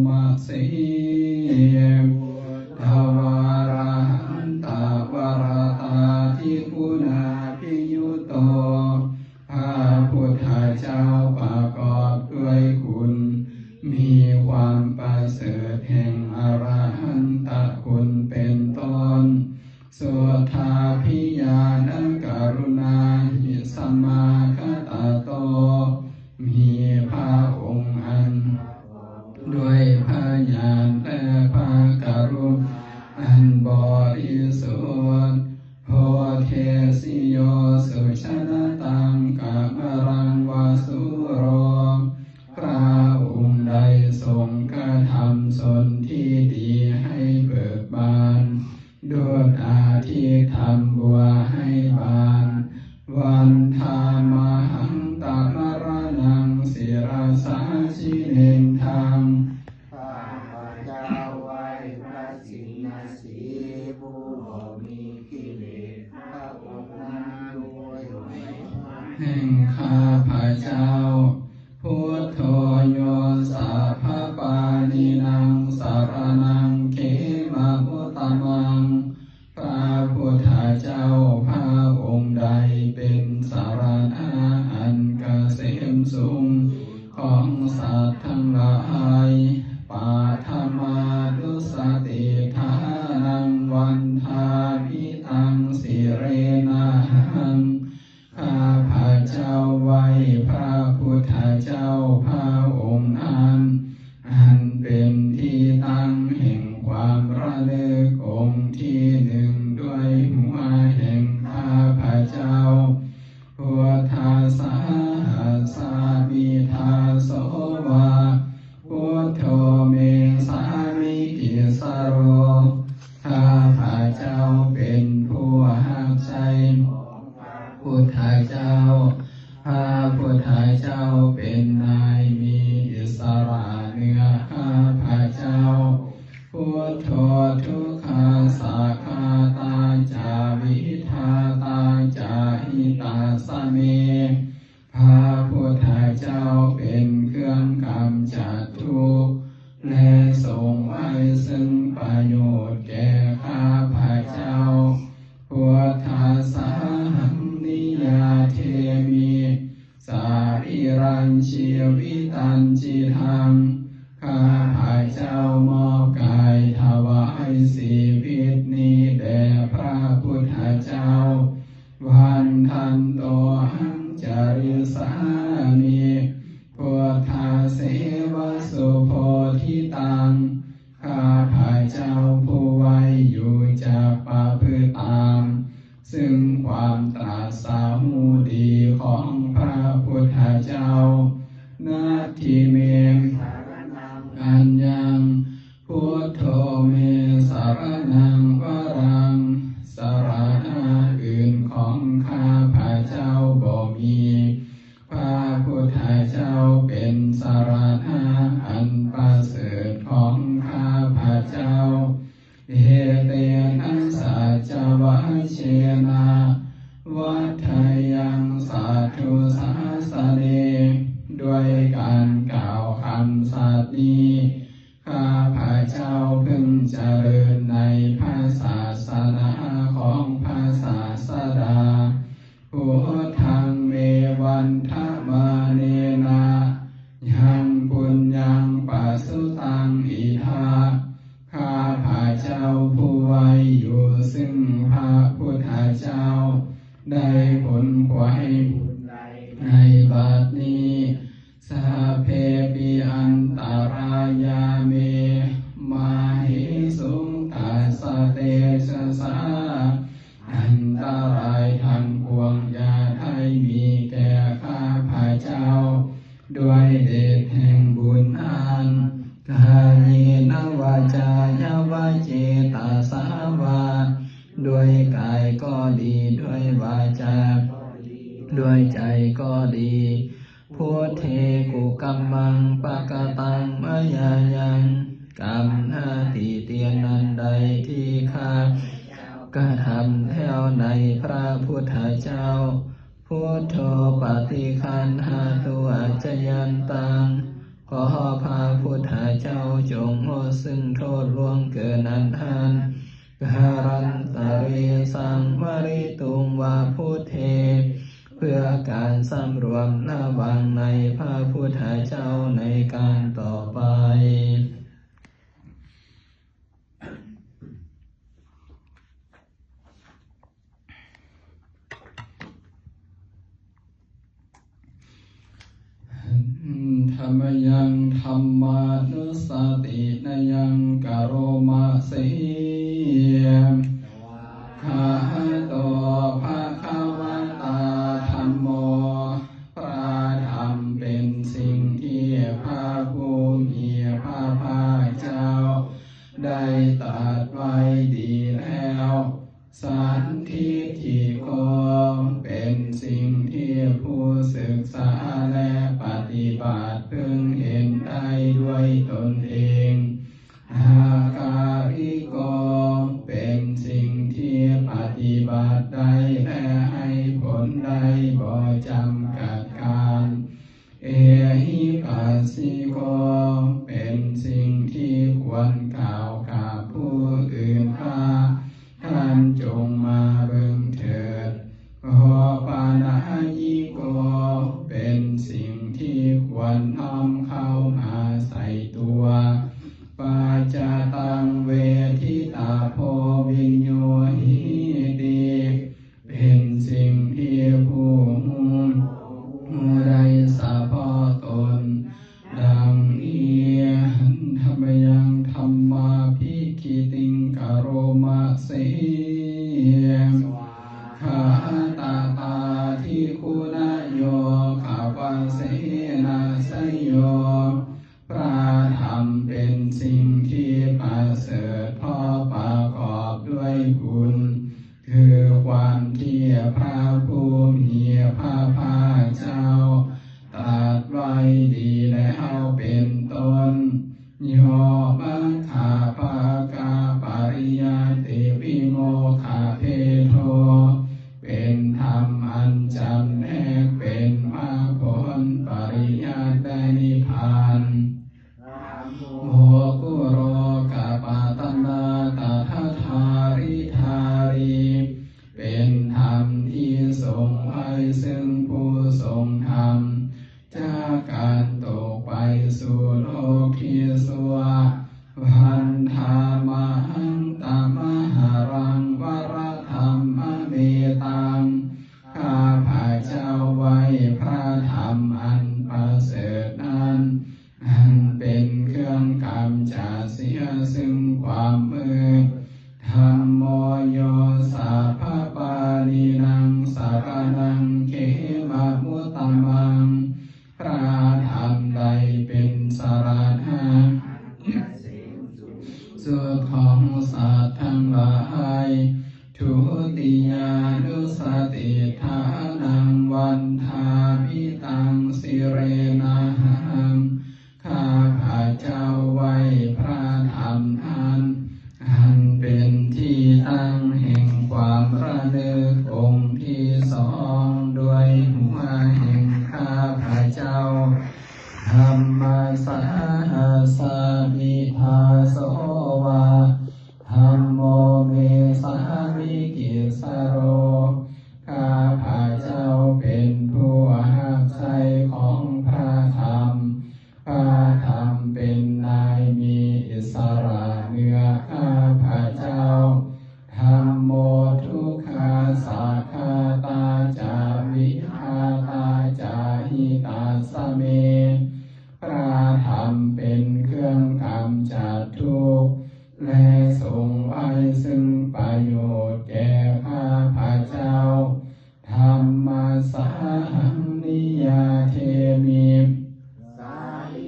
มัสสิทวาระหันตาวรตาทิคุณาภิยุโตพระพุทธเจ้าประกอบด้วยคุณมีความประเสริฐแห่งอรหันตคุณเป็นต้นสุทาภิญาณกรุณาหิสัมมาคัตโตมีพระองค์อันด้วยพระญาณและพระกรุณาอันบริสุทธิ์โพเทสิโยสุชนะตังกัมรังวาสุโรพระองค์ใดทรงกระทำสนที่ดีให้เบิกบานด้วยอาทิธรรมบัวให้บานวันธามหังตมรณังศิรสาชิเนนทังข้าพเจ้าไหว้พระสินสีผู้บ่มีกิเลสพระองค์นั้นด้วยแห่งข้าพเจ้าพุทโธโยสัพพปานินังสารนังเขมาพุตตมังพระพุทธเจ้าพระองค์ใดเป็นสารณะอันเกษมสูงของสัตว์ทั้งหลายปาธมาดุสติทานังวันทาพิตังสิเรนะหังข้าพเจ้าไหว้พระพุทธเจ้าพระองค์นั้นอันเป็นที่ตั้งแห่งความระลึกองค์ที่หนึ่งด้วยหัวแห่งข้าพเจ้าพุทธาสาสามิทาโสวาพุทโธเมสามิกิสโรข้าพเจ้าเป็นผู้หักใจพุทธเจ้าพระพุทธเจ้าเป็นนายมีอิสระเหนือข้าพเจ้าพุทโธทุกขาสักขาตาจาวิทาตาจาหิตาสเมพระพุทธเจ้าเป็นเครื่องกำจัดทุกข์และทรงไว้ซึ่งประโยชน์แก่ข้าพเจ้าพุทธาสาหังนิยาเทมิสาริรัญชีวิตัญจิทังข้าพเจ้ามอบกายถวายชีวิตนี้แด่พระพุทธเจ้าวันทันโตหังจาริสามิพุทธาเสวสุโพธิตังข้าพเจ้าผู้ไว้อยู่จากประพฤติตามซึ่งความตรัสสรู้ดีของพระพุทธเจ้านาทิเมอัญญังพุทโธเมสารนังวรังสารณะอื่นของข้าพเจ้าบ่มีพระพุทธเจ้าเป็นสารณะอันประเสริฐของข้าพเจ้าเฮเตนะสัจวะเชนะวัฏฐายังสาธุสาสเนด้วยการกล่าวคำสัตย์นี้ข้าพเจ้าพึงเจริญในพระศาสนาของพระศาสดาพุทธังเมวันทมาเนนะยังปุญญังปัสสุตังอิทาข้าพเจ้าผู้ไว้อยู่ซึ่งพระพุทธเจ้าได้ผลไขว้ในบัดนี้สัพเพปิอันตรายาเมมาหิสุงตัสสะเตชะสาอันตรายทั้งปวงอย่าได้มีแก่ข้าพเจ้าด้วยเดชแห่งบุญอันกายนวาจายาวาเจตาสาวาด้วยกายก็ดีด้วยวาจาด้วยใจก็ดีพุทเทกุกัมมังปะกตังมยายังกรรมหน้าที่เตียนนั้นใดที่ข้ากระทำแถวในพระพุทธเจ้าพุทโธปฏิคันหาตุอัจจยันตังขอพระพุทธเจ้า นเองอาการิโกเป็นสิ่งที่ปฏิบัติได้และให้ผลได้บ่จำกัดการเอหิปัสสิโกเป็นสิ่งที่ควรกล่าวกับผู้อื่นว่าท่านจงมาเบิ่งเถิดโอปานายิโกเป็นสิ่งที่ควรน้อมเข้ามาใส่ตัวปัจจตังเวทิตาโพวิญโยหิติเป็นสิ่งที่ผู้ได้สะพอตนดังนี้ธรรมยังธรรมาภิคิติงกโรมาเสขาตาตาทิคุณโยขาวาเสนาสยโยพระธรรมเป็นสิ่งที่ประเสริฐเพราะประกอบด้วยคุณคือความที่พระผู้มีพระภาคเจ้าตรัสไว้ดีแล้วเป็นต้นโยมัคคาภากาปริยัติวิโมคาเพโทเป็นธรรมอันจำแนกเป็นมรรคผลปริยัติได้นิพพานโมกุโรกาปตันนาตถาธาริธารีเป็นธรรมที่ทรงไว้ซึ่งผู้ทรงธรรมจากการตกไปสู่โลกที่ชั่วพันธามหังตามหารังวรธรรมเมตังข้าพระเจ้าไว้พระธรรมอันประเสริฐนั้นอันเป็นเครื่องกำจัดเสียซึ่งความมืดธัมโมโยสัพพปานินังสารนังเขมะมุตตมังพระธรรมใดเป็นสารณะสุดของสัตว์ทั้งหลายทุติยานุสติฐานังวันทามิตังสิเรนะหังข้าพระเจ้าไว้พระธรรมอันเป็นที่ตั้งแห่งความระลึกองค์ที่สองด้วยหัวแห่งข้าพระเจ้าธรรมสาสามิทาโสวาธัมโมเมสามิกิสโรข้าพระเจ้าเป็นผู้หักใส่ของพระธรรมพระธรรมเป็นนายมีอิสระเหนือข้าพระเจ้าธัมโมทุกขาสัคคาตาจาวิหาตาจาหิตาสเมพระธรรมเป็นเครื่องกำจัดทุกข์และทรงไว้ซึ่งประโยชน์แก่ข้าพระเจ้าธรรมสาหังนิยาเทมิ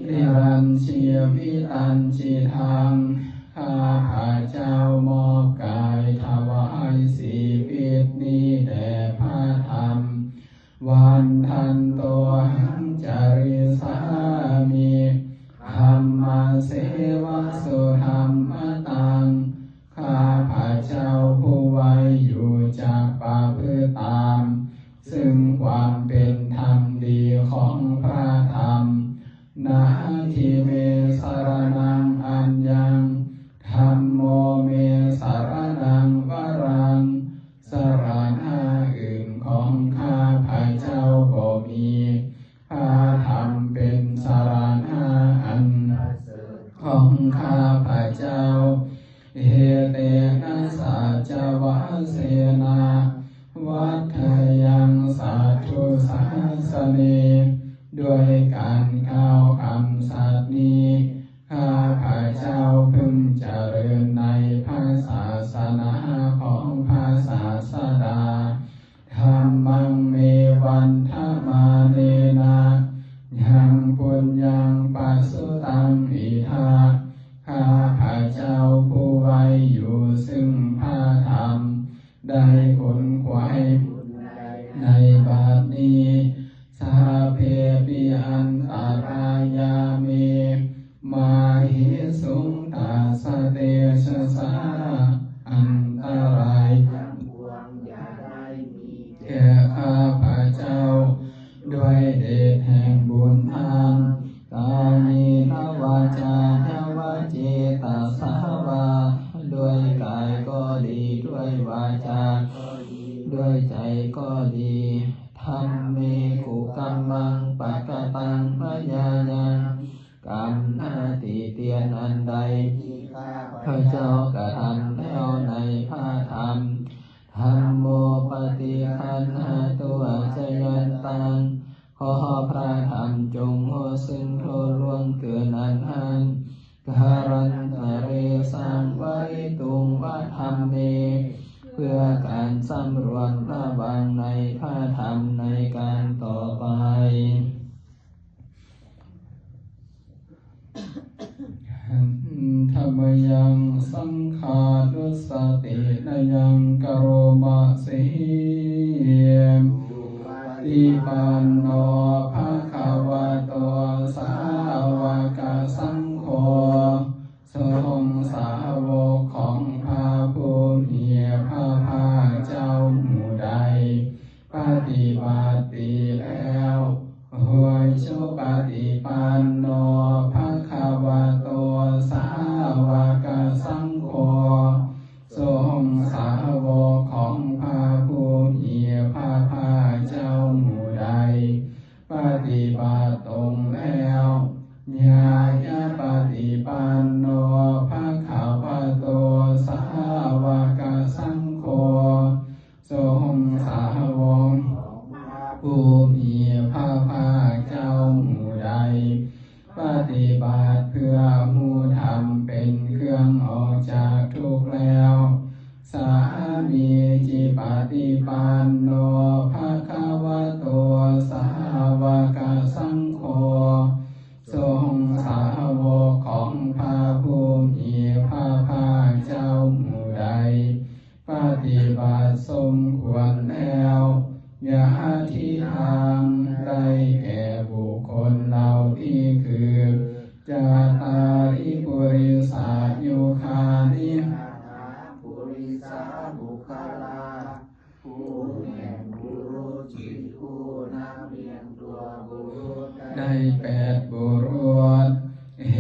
นิรันเชียวิตันจิทังข้าพระเจ้ามอบกายถวายชีวิตนี้แด่พระธรรมวันทันโตหังจาริสามิธรรมเสวะสุธรรมตังข้าพระเจ้าผู้ไว้อยู่จากประพฤติตามซึ่งความเป็นธรรมดีของพระธรรมนาทิเมสารนังอัญญังธัมโมเมสารนังวรังสารณะอื่นของข้าพระเจ้าบ่มีพระธรรมเป็นสารณะอันของข้าพระเจ้าเหเตนะสัจวัสเสนาวัฏยังสาธุสัสเนด้วยการกล่าวคำสัตย์นี้ข้าพระเจ้าพึงเจริญในพระศาสนาของพระศาสดาธัมมังเมวันธมาเนนะยังปุญญังปัสสุตังอิทาข้าพระเจ้าผู้ไว้อยู่ซึ่งพระธรรมได้ขนขวายในบัดนี้สาเพปิอันตรายามิมา หิสุงตาสเตชะสาอันตรายทั้งปวงอย่าได้มีแก่ข้าพระเจ้าด้วยเดชแห่งบุญทานกายนวาจาวาเจตสาวาด้วยกายก็ดีด้วยวาจาก็ดีด้วยใจก็ดีธรรมเมกุกัมมังปะกะตังพยายังกรรมหน้าที่เตียนอันใดที่ข้าพระเจ้ากระทำแล้วในพระธรรมธัมโมปฏิคันหาตัวชยันตังขอพระธรรมจงโหซึ่งโทษล่วงเกินอันหันการันตะเรสังวริตุงวะธรรมเมเพื่อการสำรวมระวังในพระธรรมในการต่อไปธรรมยังสังขารุสตินายังกโรมาสิติปันโนภะคะวะโตสาวกสังโฆทรงสาวกของพระผู้มีพระภาคเจ้าหมู่ใดปฏิบัติดีแล้วหวยชุปฏิปันโนภะคะวะโตสาวกสังโฆทรงสาวกของพระผู้มีพระภาคเจ้าหมู่ใดปฏิบัติตรงแล้วญาญาปฏิปันโนภะคะวะโตสาวกสังโฆทรงสาวกผู้มีพระภาคเจ้าหมู่ใดปฏิบัติเพื่อมูธรรมเป็นเครื่องออกจากทุกข์แล้วสามีจิปฏิปันโนภะคะวะโตสาวกสังโฆทรงสาวกของพระผู้มีพระภาคเจ้าหมู่ใดปฏิบัติสมควรแล้วยะทิทางได้แก่บุคคลเหล่าที่คือจาตาริปุริสายุคานิปุริสาบุคลาผู้แห่งบุรุษจิตผู้นับเรียงตัวบุรุษได้แปดบุรุษเฮ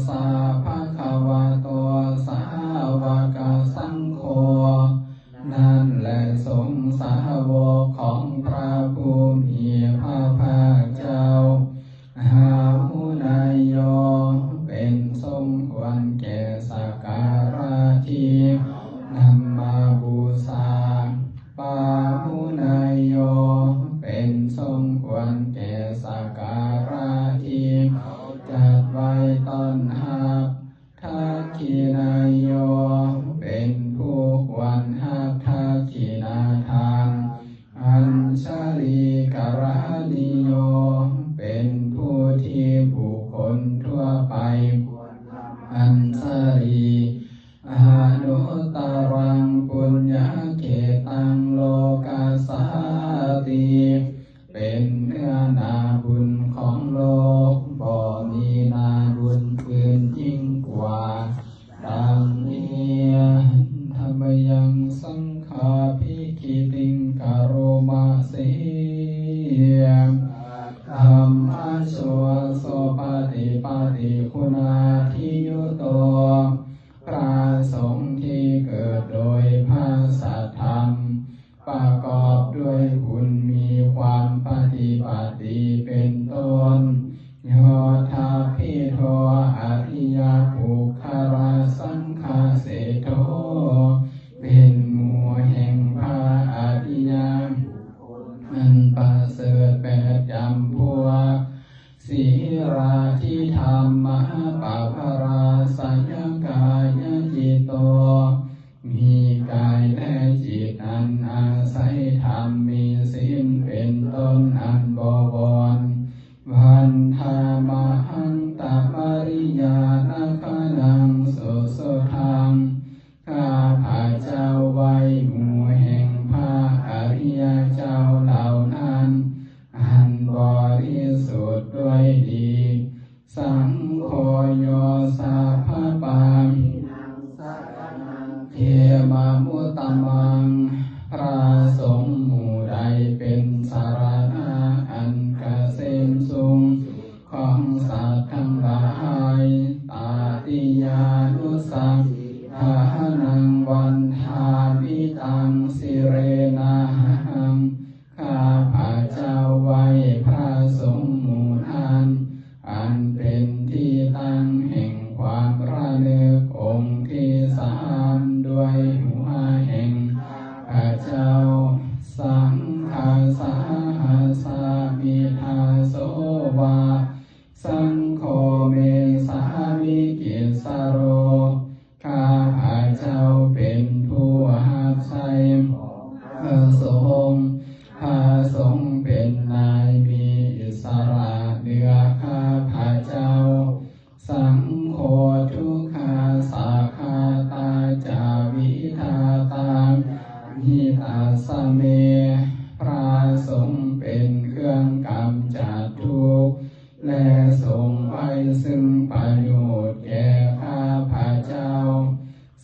สาภะคะวะโตสาวกสังโฆนั่นแหละสงฆ์สาวกของพระผู้มีพระภาคเจ้าหาหุนายโยเป็นสมควรแก่สักการะที่นำมาบูชาปาหุนายโยเป็นสมควรแก่สักการะที่จัดไว้ต้อนรับทักขินายโยเป็นผู้ควรหักทักขินาทานอัญชลีกรานิโยเป็นผู้ที่บุคคลทั่วไปอัญชลีอนุตตรังปุญญเขตังโลกัสสาติเป็นเนื้อนาบุญของโลกบ่มีนาบุญอื่นยิ่งกว่าดังนี้ธรรมยังสังฆาภิคิติงกโรมาสิธัมมะโสโสปฏิปฏิคุณาทิยุโตพระสงฆ์ที่เกิดโดยพระสัทธรรมประกอบด้วยคุณมีความปฏิบัติดีเป็นต้นโยธาภิโทอริยปุคคลาสังฆาเสโทเป็นหมู่แห่งพระอริยอันประเสริฐแปดจำพวกสีราธิธรรมมหาปภราสัญญกายจิตโตมีกายและจิตอันอาศัยธรรมมีศีลเป็นต้นอันบวรวันธามหังตปริยานาคนัง ริยานุสังทานังวันทามิตังสิเรนะหังข้าพระเจ้าไว้พระสงฆ์หมู่นั้นอันเป็นที่ตั้งแห่งความระลึกองค์ที่สามด้วยหัวแห่งพระเจ้าสังฆาสาหัสามิทาโสวาสังโฆเมสามิกิสโรข้าพระเจ้าเป็นผู้รับใช้พระสงฆ์พระสงฆ์เป็นนายมีอิสระเหนือข้าพระเจ้าสังโฆทุกขาสาคาตาจาวิทาตังหิตาสเมพระสงฆ์เป็นเครื่องกำจัดทุกข์และทรงไว้ซึ่งประโยชน์แก่ข้าพระเจ้า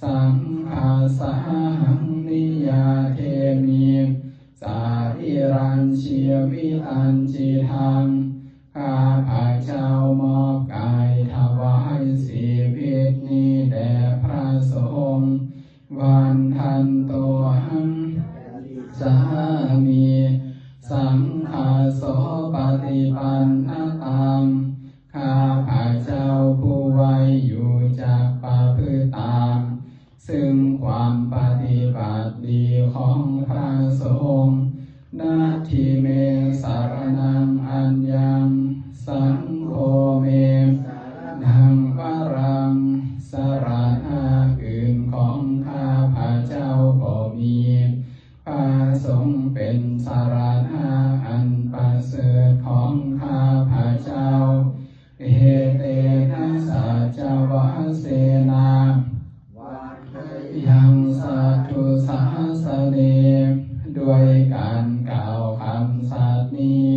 สังฆาสาหังนิยาเทมิสาธิรัญชีวิตัญจิทังข้าพระเจ้ามอบกายถวายชีวิตนี้แด่พระสงฆ์วันทันโตหังสามีสังฆาโสปฏิปันนตังข้าพระเจ้าผู้ไว้อยู่จากประพฤติตามซึ่งความปฏิบัติดีของพระสงฆ์นาทิเมสารนังอัญญังสังโฆเมนังวรังสรณะอื่นของข้าพระเจ้าบ่มีพระสงฆ์เป็นสารณะอันประเสริฐของข้าพระเจ้าเอเตนะสัจวะเสนายังสัตถุสาสเนด้วยการกล่าวคำสัตย์นี้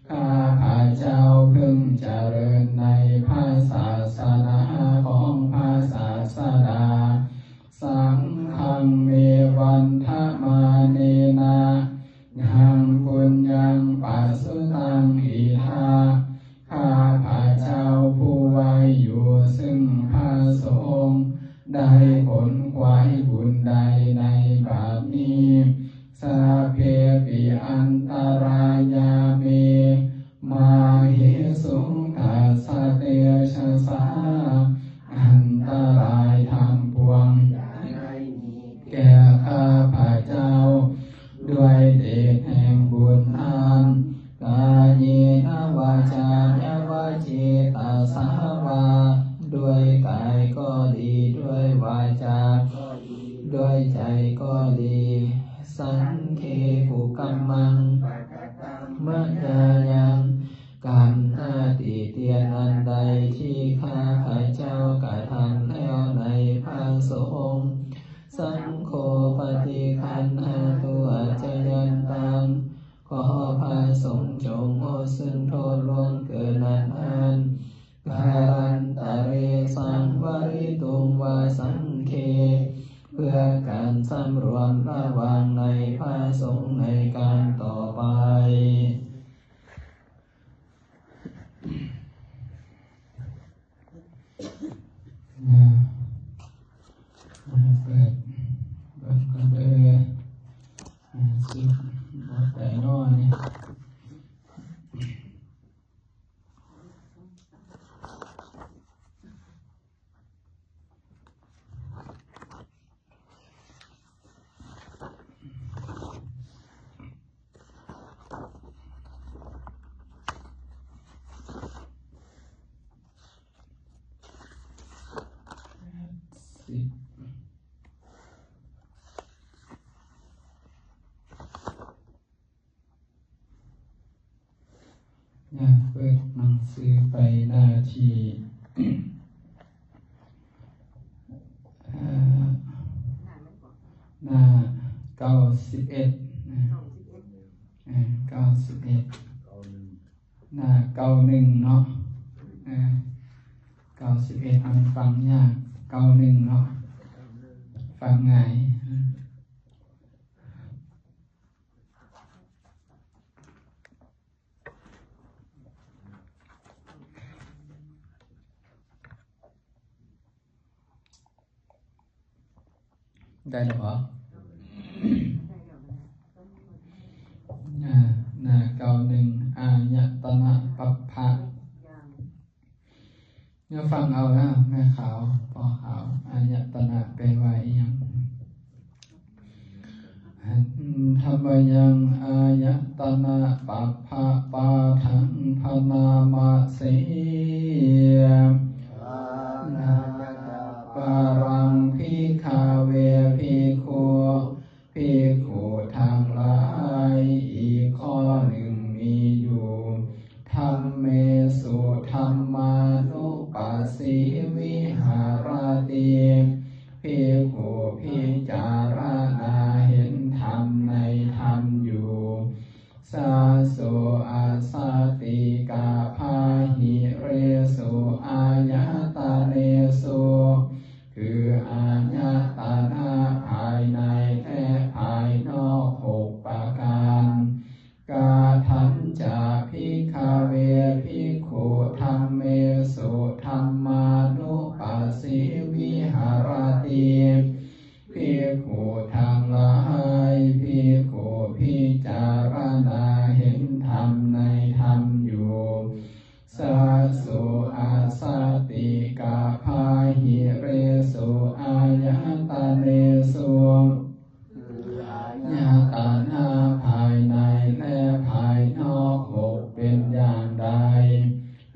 ข้าพระเจ้าพึงเจริญในพระศาสนาของพระศาสดาสังฆังเมวันทมาเนนะยังปุญญังปัสสุตังอิทาข้าพระเจ้าผู้ไว้อยู่ซึ่งพระสงฆ์ได้ผลควายบุญใดในบาปนี้สาเพปิอันตรายาเมมาหิสุงตัสสะเตชะสาอันตรายทางปวงแก่ข้าพระเจ้าด้วยเดชแห่งบุญอันกายเยนะวาจายวาจิตาสาวาด้วยกายก็ดีด้วยวาจาก็ดีด้วยใจก็ดีสังเคหุกัมมังมะยายังกรรมหน้าที่เตียนอันใดที่ข้าพระเจ้ากระทำแล้วในพระสงฆ์สังโฆปฏิคันหาตัวจยันตังขอพระสงฆ์จงโอซึ่งโทษล่วงเกินนั้น การันตะเรสังวริตุงวาสังเคเพื่อการสำรวมระวังในพระสงฆ์ในการต่อไปเปิดกันเลยสิบแต่น้อยเปิดหนังสือไปหน้าที่หน้า91 หน้า91เนาะ91มันฟังยาก91เนาะฟังง่าย ได้หรือเปล่า91อายตนะปัปภะเนี่ยฟังเอานะแม่ขาวพ่อขาวอายตนะแปลว่าอีหยังธรรมยังอายตนะปัปภะปาทังพนามาเสปารังภิกขเวภิกขุภิกขุทั้งหลายอีกข้อหนึ่งมีอยู่ธัมเมสุธัมมานุปัสสิวิหารติภิกขุพิจารณาเห็นธรรมในธรรมอยู่สาโสอาสาติกาภาหิเรสุอายตาเนสุคืออายตนะภายในและภายนอก6ประการกาทันจะภิกขเวภิกขุธัมเมสุธัมมานุปัสสิวิหารติภิกขุทั้งหลายภิกขุพิจารณาเห็นธรรมในธรรมอยู่สาโสอาสาติกาภาหิเรสุอายตาเนสุญาตานาภายในและภายนอก6เป็นอย่างใด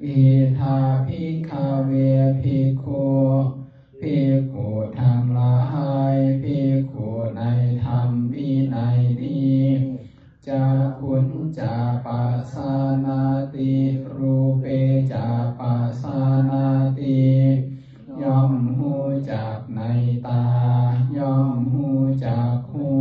อิทาภิกขเวภิกขุภิกขุทั้งหลายภิกขุในธรรมวินัยนี้จะขุนจะปัสสานาติรูเปจะปัสสานาติย่อมหูจักในตาย่อมหูจักหู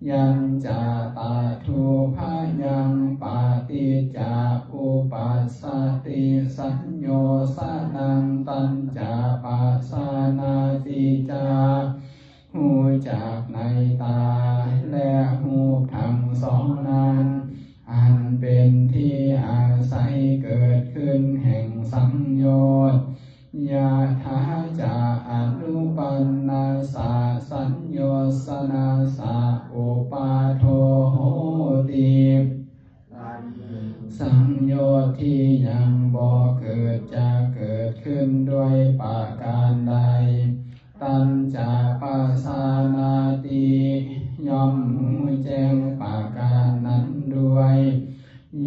ยัญจะตาทุพยังปาติจาอุปัสสติสัญโยสนังตัญจะปัสสานาติจาหูจากในตาและหูทั้งสองนั้นอันเป็นที่อาศัยเกิดขึ้นแห่งสังโยชน์ยะถาจะอนุปันนาสาสัญโยสนาสาอุปาโทโหติสังโยชน์ที่ยังบ่เกิดจะเกิดขึ้นด้วยประการใดตัณจะปัสสานาติย่อมหูแจ้งประการนั้นด้วย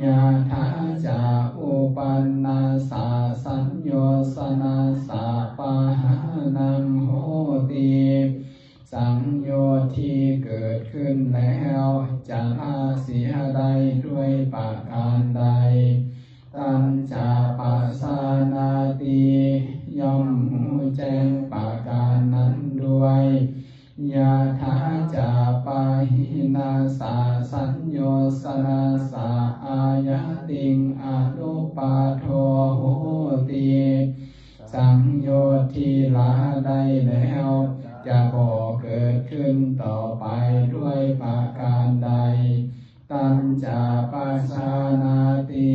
ยะถาจะอุปันนาสาสัญโยสนาสาปาหานังโหติสังโยชน์ที่เกิดขึ้นแล้วจะละเสียได้ด้วยประการใดตัณจะปัสสานาติย่อมหูแจ้งประการนั้นด้วยยะถาจะปาหินาสาสัญโยสนาสาอายติงอนุปาโทโหติสังโยชน์ที่ละได้แล้วจะบ่เกิดขึ้นต่อไปด้วยประการใดตัณจะปัสสานาติ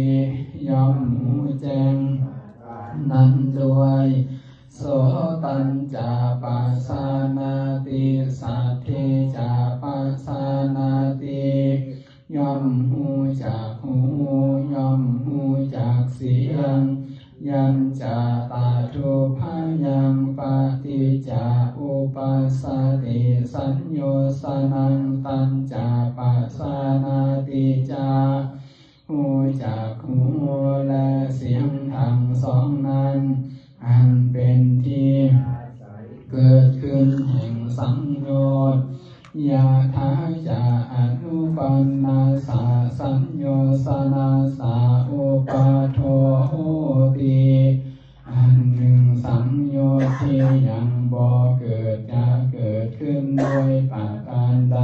ย่อมหูแจ้งนั้นด้วยโสตัญจะปัสสานาติสัทธิจะปัสสานาติย่อมหูจากหูย่อมหูจากเสียงยัญจะตาทุพยังปฏิจจอุปัสสติสัญโยสนังตัญจะปัสสานาติจาหูจากหูและเสียงทั้งสองนั้นอันเป็นที่เกิดขึ้นแห่งสังโยชน์ยะถาจะอนุปันนาสาสัญโยสนาสาอุปาโทโหติอันหนึ่งสังโยชน์ที่ยังบ่เกิดจะเกิดขึ้นด้วยประการใด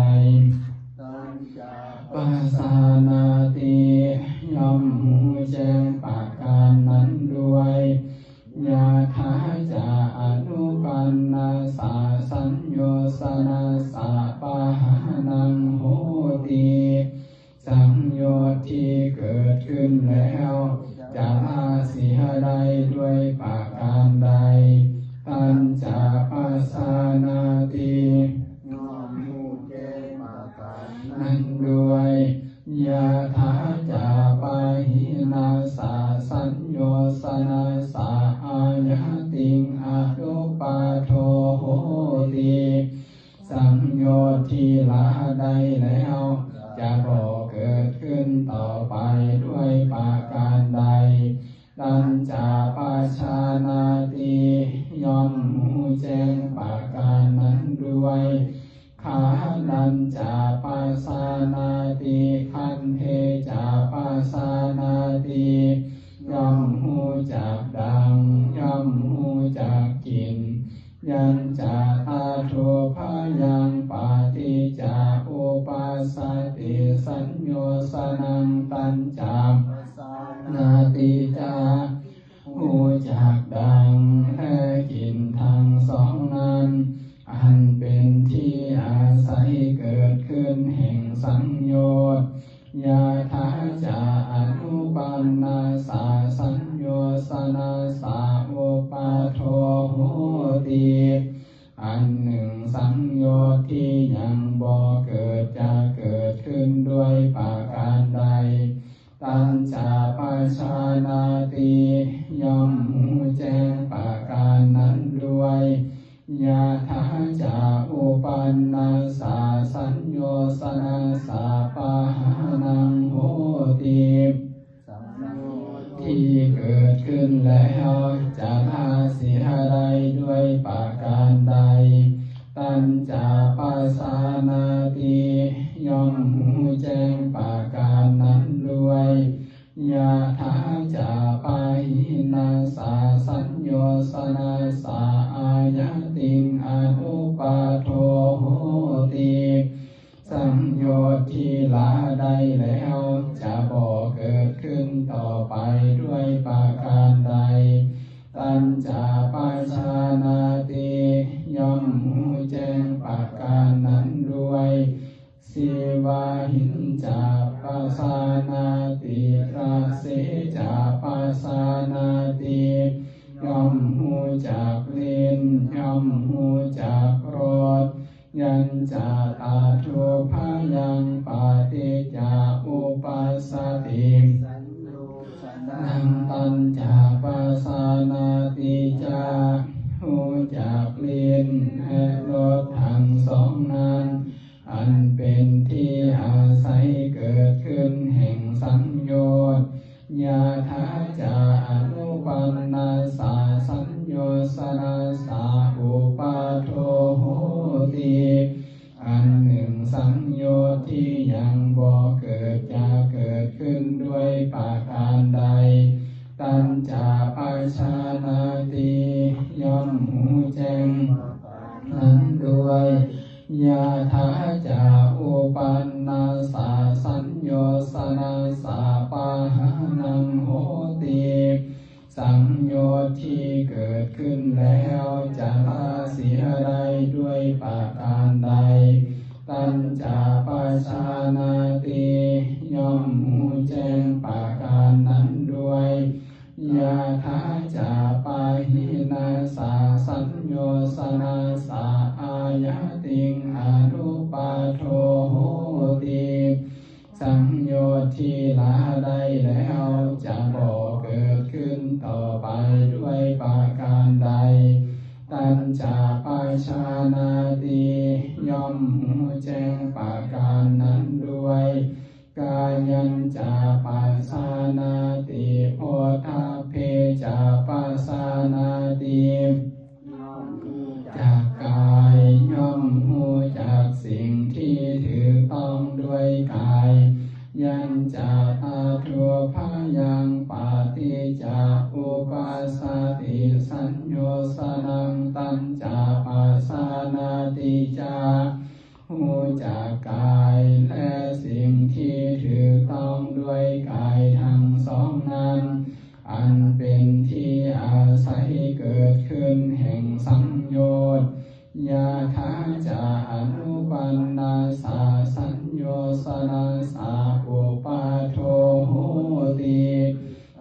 ปัสสานาติย่อมหูแจ้งประการนั้นด้วยยะถาจะอนุปันนาสาสัญโยสนาสาปาหานังโหติสังโยชน์ที่เกิดขึ้นแล้วจะละเสียได้ด้วยประการใดตัณจะปัสสานาติ ยัญจาตาโทพยังปาติจาอุปัสสติสัญโยสนังตัญจามนาติจาหูจากดังและกินทั้งสองนั้นอันเป็นที่อาศัยเกิดขึ้นแห่งสังโยชน์ยาถาจาอนุปันนาสาสัญโยสนาสาอุปาโทโหติอันหนึ่งสังโยชน์ที่ยังบ่เกิดจะเกิดขึ้นด้วยประการใดตัญจาปัชานาติย่อมหูแจ้งประการนั้นด้วยยาถาจาอุปันนาสาสัญโยสนาสาปะหานังโหติที่เกิดขึ้นแล้วจะละเสียใดด้วยประการใดตัญจาปัสสานาติย่อมหูแจ้งประการนั้นด้วยยาถาจาปาหินาสาสัญโยสนาสาอายติงอนุปาโทโหติสังโยชน์ที่ละได้แล้วจะบ่เกิดขึ้นต่อไปด้วยประการใดตัญจาปัชชานาติย่อมหูแจ้งประการนั้นด้วยสีวาหินจาปัสสานาติราเสจาปัสสานาติย่อมหูจากลิ้นย่อมหูจากรสยัญจาตาโทพยังปาติจาอุปัสสตินังตัญจาปัสสานาติจาหูจากลิ้นและรสทั้งสองนั้นอันเป็นที่อาศัยเกิดขึ้นแห่งสังโยชน์ยาถาจาอนุปันนาสาสัญโยสนาสาอุปาโทโหติอันหนึ่งสังโยชน์ที่ยังบ่เกิดจะเกิดขึ้นด้วยประการใดตัญจาปัชชานาติย่อมหูแจ้งนั้นด้วยยาถาจาอุปันนาสาสัญโยสนาสาปะหานังโหติสังโยชน์ที่เกิดขึ้นแล้วจะละเสียใดด้วยประการใดตัญจาปัชชานาติย่อมหูแจ้งประการนั้นด้วยยาถาจาปาหินาสาสัญโยสนาสาอายติงอนุปาโทโหติสังโยชน์ที่ละได้แล้วจะบ่เกิดขึ้นต่อไปด้วยประการใดตัญจาปัชชานาติย่อมหูแจ้งประการนั้นด้วยกายัญจาปัสสานาติโพธาเพจาปัสสานาติจากกายย่อมหูจากสิ่งที่ถูกต้องด้วยกายยัญจาตาโทพยังปาติจาอุปัสสติสัญโยสนังตัญจาปัสสานาติจาหูจากกายและสิ่งที่ถูกต้องด้วยกายทั้งสองนั้นอันเป็นที่อาศัยเกิดขึ้นแห่งสังโยชน์ยาถาจาอนุปันนาสาสัญโยสนาสาอุปาโทโหติ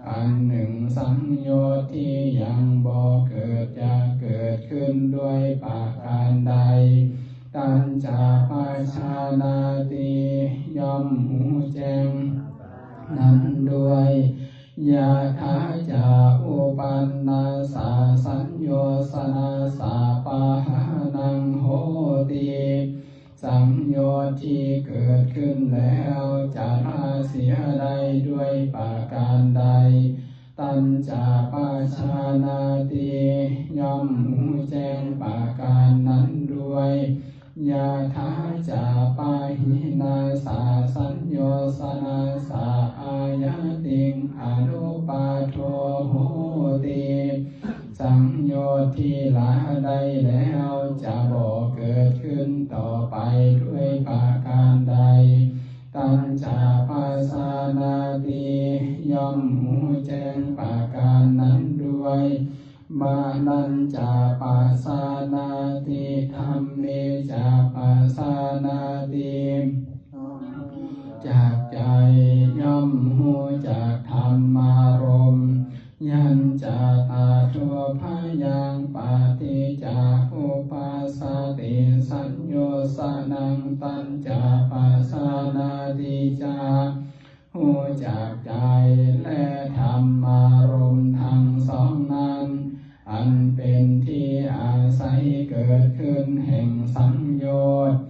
อันหนึ่งสังโยชน์ที่ยังบ่เกิดจะเกิดขึ้นด้วยประการใดตัญจาปัชชานาติย่อมหูแจ้งนั้นด้วยยาถาจาอุปันนาสาสัญโยสนาสาปะหานังโหติสังโยชน์ที่เกิดขึ้นแล้วจะละเสียใดด้วยประการใดตัญจาปัชชานาติย่อมหูแจ้งประการนั้นด้วยยาถาจาปาหินาสาสัญโยสนาสาอายติงอนุปาโทโหติสังโยชน์ที่ละ ใดแล้วจะบ่เกิดขึ้นต่อไปด้วยประการใดตัณจาปัสสานาติย่อมหูแจ้งประการนั้นด้วยมานัญจาปัสสานาติธัมเมจาปัสสานาติจากใจย่อมหูจากธรรมารมณ์ยัญจาตาทุพยังปฏิจจอุปัสสติสัญโยสนังตัญจาปัสสานาติจาหูจากใจและธรรมารมณ์ทั้งสองนั้นอันเป็นที่อาศัยเกิดขึ้นแห่งสังโยชน์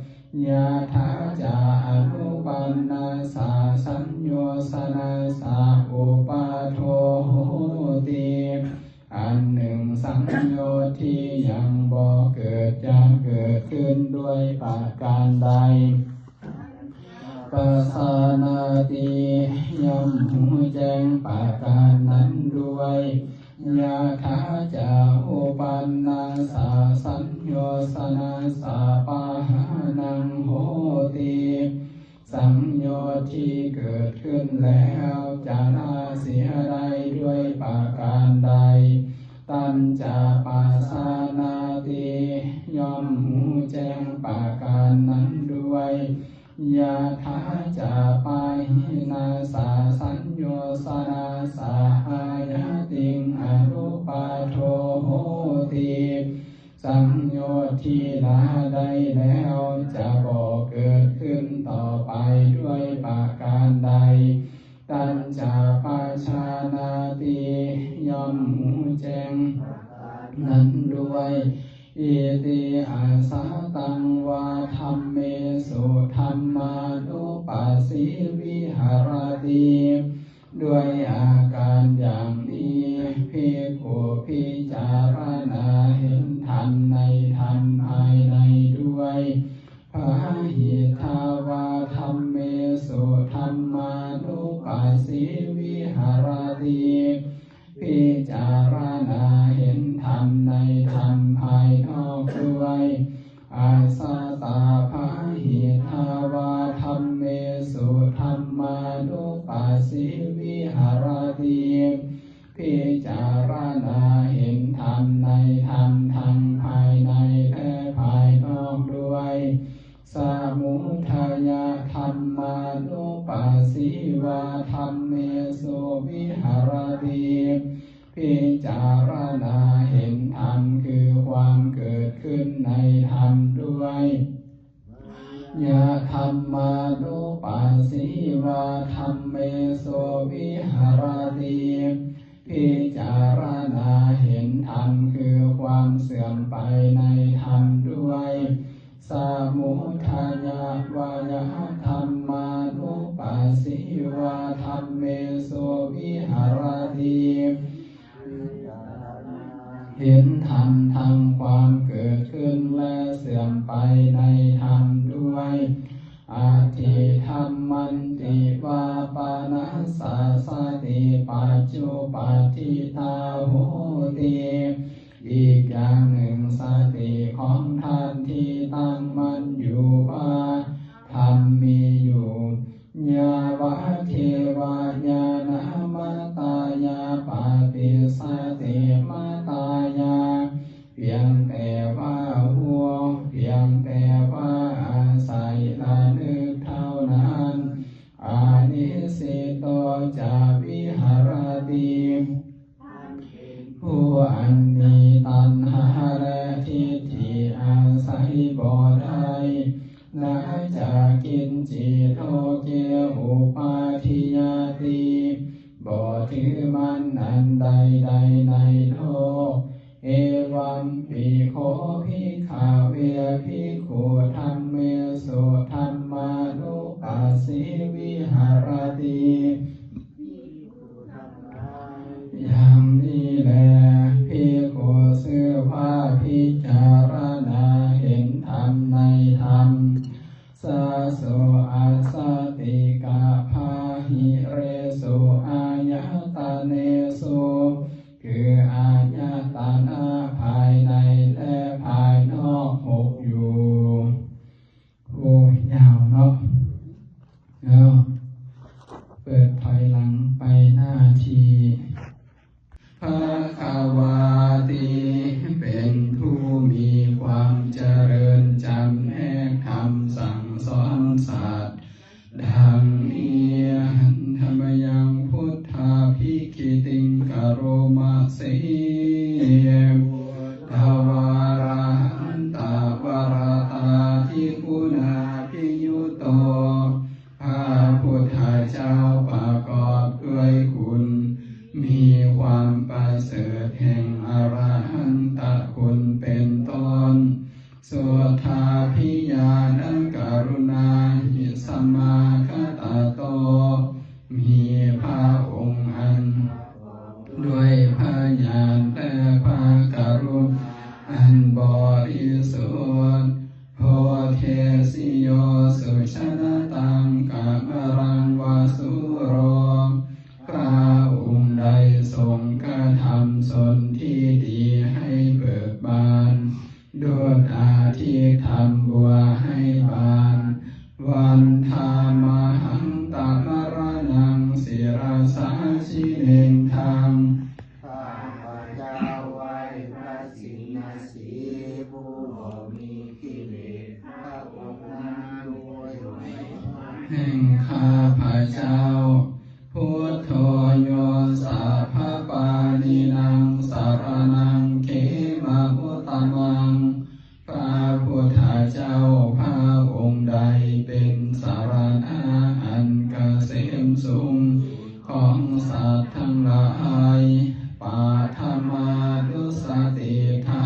ยะถาจาอนุปันนาสาสัญโยสนาสาอุปาโทโหติอันหนึ่งสังโยชน์ที่ยังบ่เกิดจะเกิดขึ้นด้วยประการใดปัสสานาติย่อมหูแจ้งประการนั้นด้วยยะถาจาอุปันนาสาสัญโยสนาสาปาหานังโหติสังโยชน์ที่เกิดขึ้นแล้วจะละเสียได้ด้วยประการใดตัณจาปัสสานาติย่อมหูแจ้งประการนั้นด้วยยะถาจาปาหินาสาสัญโยสนาสาอายติงอนุปาโทโหติสังโยชน์ที่ละได้แล้วจะบ่เกิดขึ้นต่อไปด้วยประการใดตัณจาปัชชานาติย่อมหูแจ้งนั้นด้วยอิติอาสาตังวาธัมเมสุธัมมานุปัสสิวิหารติด้วยอาการอย่างนี้ภิกขุพิจารณาเห็นธรรมในธรรมภายในด้วยพาหิทาวาธัมเมสุธัมมานุปัสสิวิหารติพิจารณาเห็นธรรมในธรรมภายนอกด้วยอาสาตาภาหิทาวาธัมเมสุธัมมานุปัสสิวิหารติพิจารณาเห็นธรรมในธรรมทั้งภายในและภายนอกด้วยสมุทัยธัมมานุปัสสิวาธัมเมสุวิหารติพิจารณาเห็นธรรมคือความเกิดขึ้นในธรรมด้วยยะธัมมานุปัสสิวาธัมเมสุวิหารติพิจารณาเห็นธรรมคือความเสื่อมไปในธรรมด้วยสมุทัยวายธัมมานุปัสสิวาธัมเมสุวิหารติเห็นธรรมทั้งความเกิดขึ้นและเสื่อมไปในธรรมด้วยอาทิธัมมันติวาปานัสสะสติปัจจุปัฏฐิตาโหติอีกอย่างหนึ่งสติของท่านที่ตั้งมั่นอยู่ว่าธรรมมีอยู่ยาวะเทวญาณมัตตายาปฏิสติมัตตายาเพียงแต่ว่าหัวเพียงแต่ว่าอาศัยละนึกเท่านั้นอานิสิโตจาวิหารติผู้อันมีตัณหาและทิฏฐิอาศัยบ่ได้นาจากกินจิโตเกอุปาทิยาติบ่ถือมันอันใดใดในโลกเอวัมปิโคภิกขเวภิกขุธัมเมสุธัมมานุปัสสิวิหารติอย่างนี้แลภิกขุชื่อว่าพิจารณาเห็นธรรมในธรรมสาโสอาสา บริสุทธิ์โพเทสิโยสุชนะตังกามรังวาสุโรพระองค์ใดทรงกระทำสนที่ดีให้เบิกบานด้วยอาทิธรรมบัวให้บานวันธามหังตมรนังศิราสาชิเนนทังข้าพเจ้าไหว้พระสิงห์สีผู้บ่มีกิเลสพระองค์นั้นด้วยแห่งข้าพเจ้าพุทโธโยสัพพปานินังสารนังเขมาพุตตมังพระพุทธเจ้าพระองค์ใดเป็นสารณะอันเกษมสูงของสัตว์ทั้งหลายปาธมาดุสติทา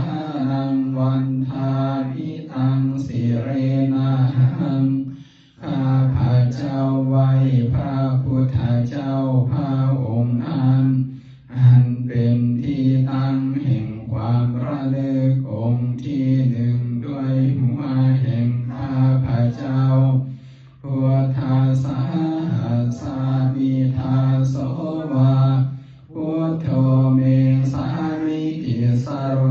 นังวันทาพิตังสิเรนะหังข้าพเจ้าไหว้พระพุทธเจ้าพระองค์อันเป็นที่ตั้งแห่งความระลึกองค์ที่หนึ่งด้วยหัวแห่งข้าพเจ้าพุทธาสาสามิทาโสวาพุทโธเมสามิติสโร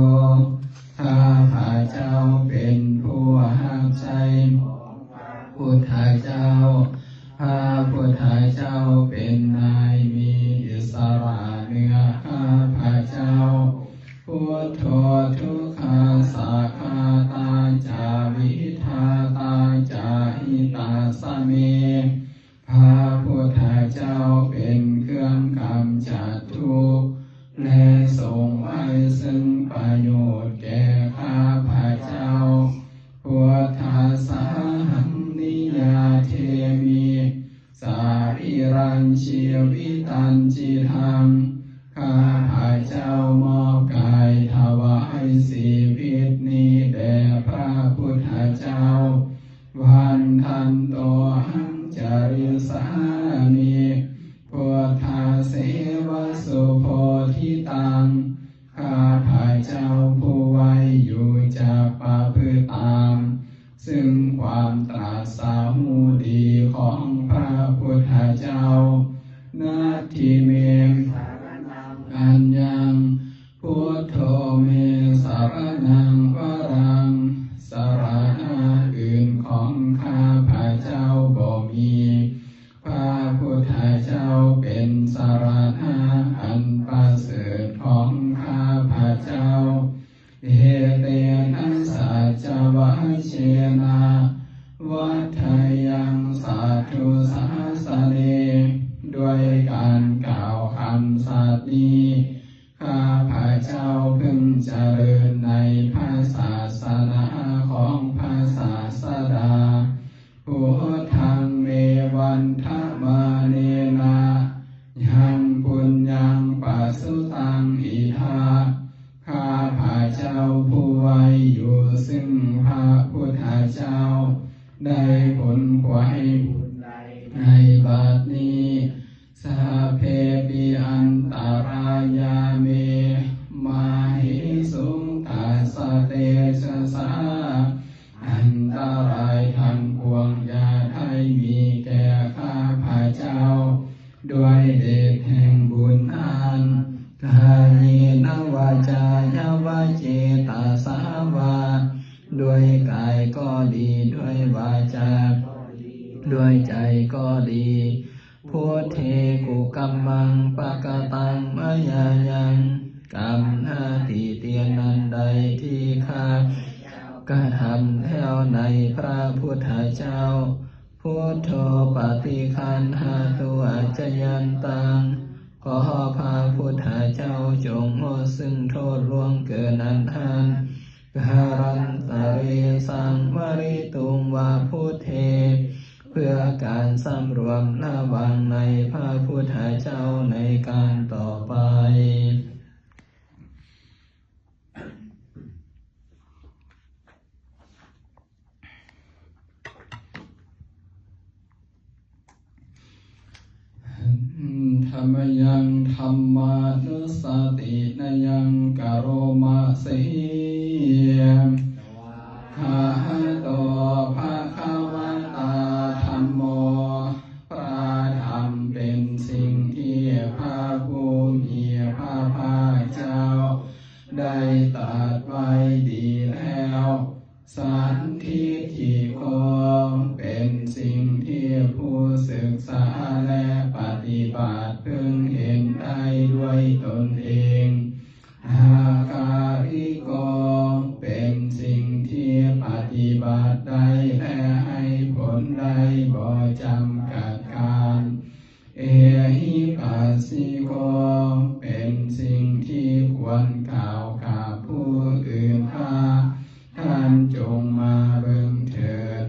ข้าพเจ้าเป็นผู้หักใจพุทธเจ้าพระพุทธเจ้าเป็นนายมีอิสระเหนือข้าพเจ้าพุทโธทุกขาสาคาตาจาวิทาตาจาหิตาสเมพระพุทธเจ้าเป็นเครื่องกำจัดทุกข์และทรงไว้ซึ่งประโยชน์แก่ข้าพเจ้าพุทธาสาหังนิยาเทมิสาริรัญชีวิตันจิทังข้าพเจ้ามอบกายถวายชีวิตนี้แด่พระพุทธเจ้าวันทันโตหังจาริสามิพุทธาเสวสุโพธิตังข้าพเจ้าผู้ไว้อยู่จากประพฤติตามซึ่งความตรัสสรู้ดีของพระพุทธเจ้านาทิเมอัญญังพุทโธเมสารนังวรังสารณะอื่นของข้าพเจ้าบ่มีพระพุทธเจ้าเป็นสารณะอันประเสริฐของข้าพเจ้าเหเตนะสัจวัชเชนะวัฏยังสาธุสาสเนด้วยการกล่าวคำสัตย์นี้ข้าพเจ้าพึงเจริญในพระศาสนาของพระศาสดาพุทธังเมวันทมาเนนะยังปุญญังปัสสุตังอิทาข้าพเจ้าผู้ไว้อยู่ซึ่งพระพุทธเจ้าได้ผลไว้ในบัดนี้สัพเพปิอันตรายาเมมาหิสุงตัสสะเตชะสาอันตรายทั้งปวงอย่าได้มีแก่ข้าพเจ้าด้วยเดชแห่งบุญอันกายนวาจายาวาเจตาสาวาด้วยกายก็ดีด้วยวาจาด้วยใจก็ดีพุทเทกุกัมมังปะกตังมายายังกรรมหน้าที่เตียนนันใดที่ข้ากระทำแล้วในพระพุทธเจ้าพุทโธปฏิคันหาตัวจยันตังขอพระพุทธเจ้าจงงดซึ่งโทษล่วงเกินอันหันการันตเรสังวริตุงวาพุทเทเพื่อการสำรวมระวังในพระพุทธเจ้าในการต่อไปธรรมยังธรรมานุสตินยังกโรมาสี ฏิบัติได้และให้ผลได้บ่จำกัดการเอหิปัสสิโกเป็นสิ่งที่ควรกล่าวกับผู้อื่นว่าท่านจงมาเบิ่งเถิด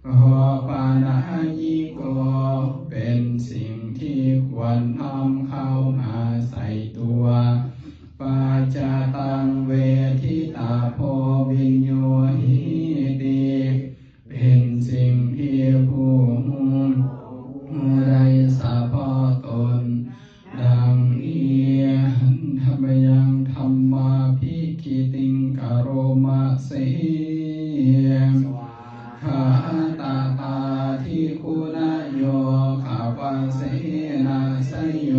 โอปานายิโกเป็นสิ่งที่ควรน้อมเข้ามาใส่ตัวปาจาตังเวทิตาโพวิญโยหิติเป็นสิ่งที่ผู้ได้สาพอตนดังเอียนธรรมยังธรรมาภิกิติงกโรมาเสยขาตาตาทิคุณโยขาปะเสนาสยโย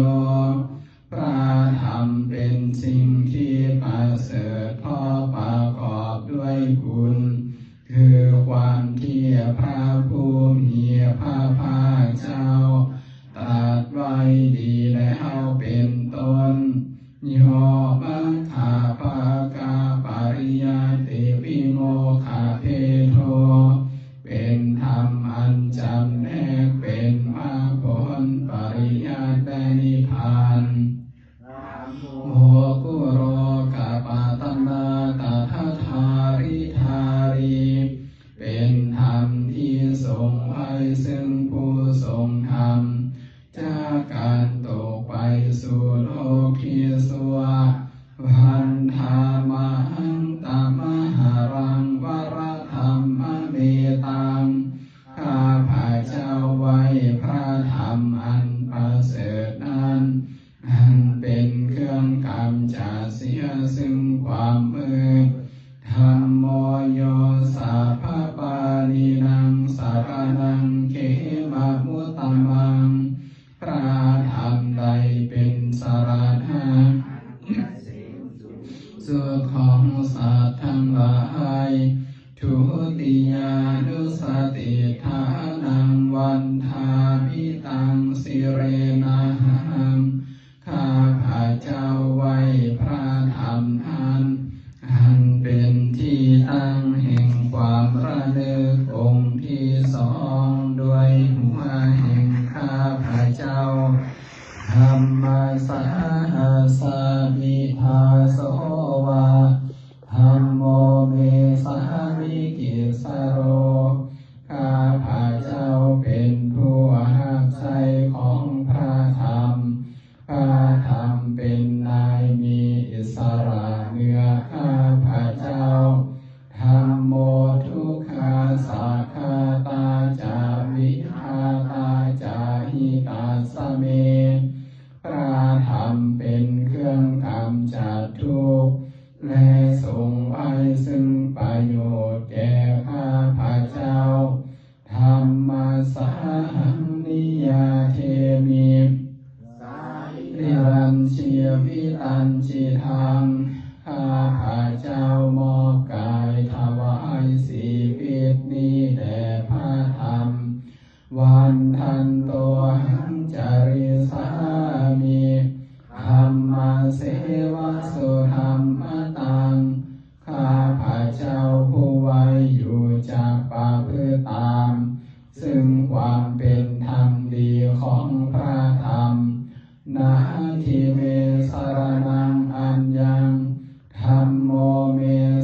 พระธรรมเป็นสิ่งที่ประเสริฐเพราะประกอบด้วยคุณคือความที่พระผู้มีพระภาคเจ้าตรัสไว้ดีแล้วเป็นต้นโยมังคาภากาปริยติวิโมคาเพโทเป็นธรรมอันจำแนกเป็นมรรคผลปริยัติได้นิพพานโมกุโรกาปาตนาตถาธาริธารีเป็นธรรมที่ทรงไว้ซึ่งผู้ทรงธรรมจากการตกไปสู่โลกที่สัววันธรรมหังตามหารังวรธรรมเมตังข้าพระเจ้าไว้พระธรรมอันประเสริฐนั้นอันเป็นเครื่องกำจัดเสียซึ่งความมืดธัมโมโยสัพพปานินังสารนังเขมะมุตตมังพระธรรมใดเป็นสารณะสุดของสัตว์ทั้งหลายทุติยานุสติฐานังวันทามิตังสิเรนะหังข้าพระเจ้าไว้พระธรรมอันเป็นที่ตั้งแห่งความระลึกองค์ที่สองด้วยหัวแห่งข้าพระเจ้าธรรมสาสามิทาโสวาธัมโมเมสามิกิสโรข้าพระเจ้าเป็นผู้หักใส่ของพระธรรมพระธรรมเป็นนายมีอิสระเหนือข้าพระเจ้าธัมโมทุกขาสักขาตาจาวิหาตาจาหิตาสเมพระธรรมเป็นเครื่องกำจัดทุกข์และทรงไว้ซึ่งประโยชน์แก่ข้าพระเจ้าธรรมสาหังนิยาเทมินิรันเชียวิตันจิทังข้าพระเจ้ามอบกายถวายชีวิตนี้แด่พระธรรมวันทันโตหังจาริสามิธรรมเสวะสุธรรมตังข้าพระเจ้าผู้ไว้อยู่จากประพฤติตามซึ่งความเป็นธรรมดีของพระธรรมนาทิเมสารนังอัญญังธัมโมเม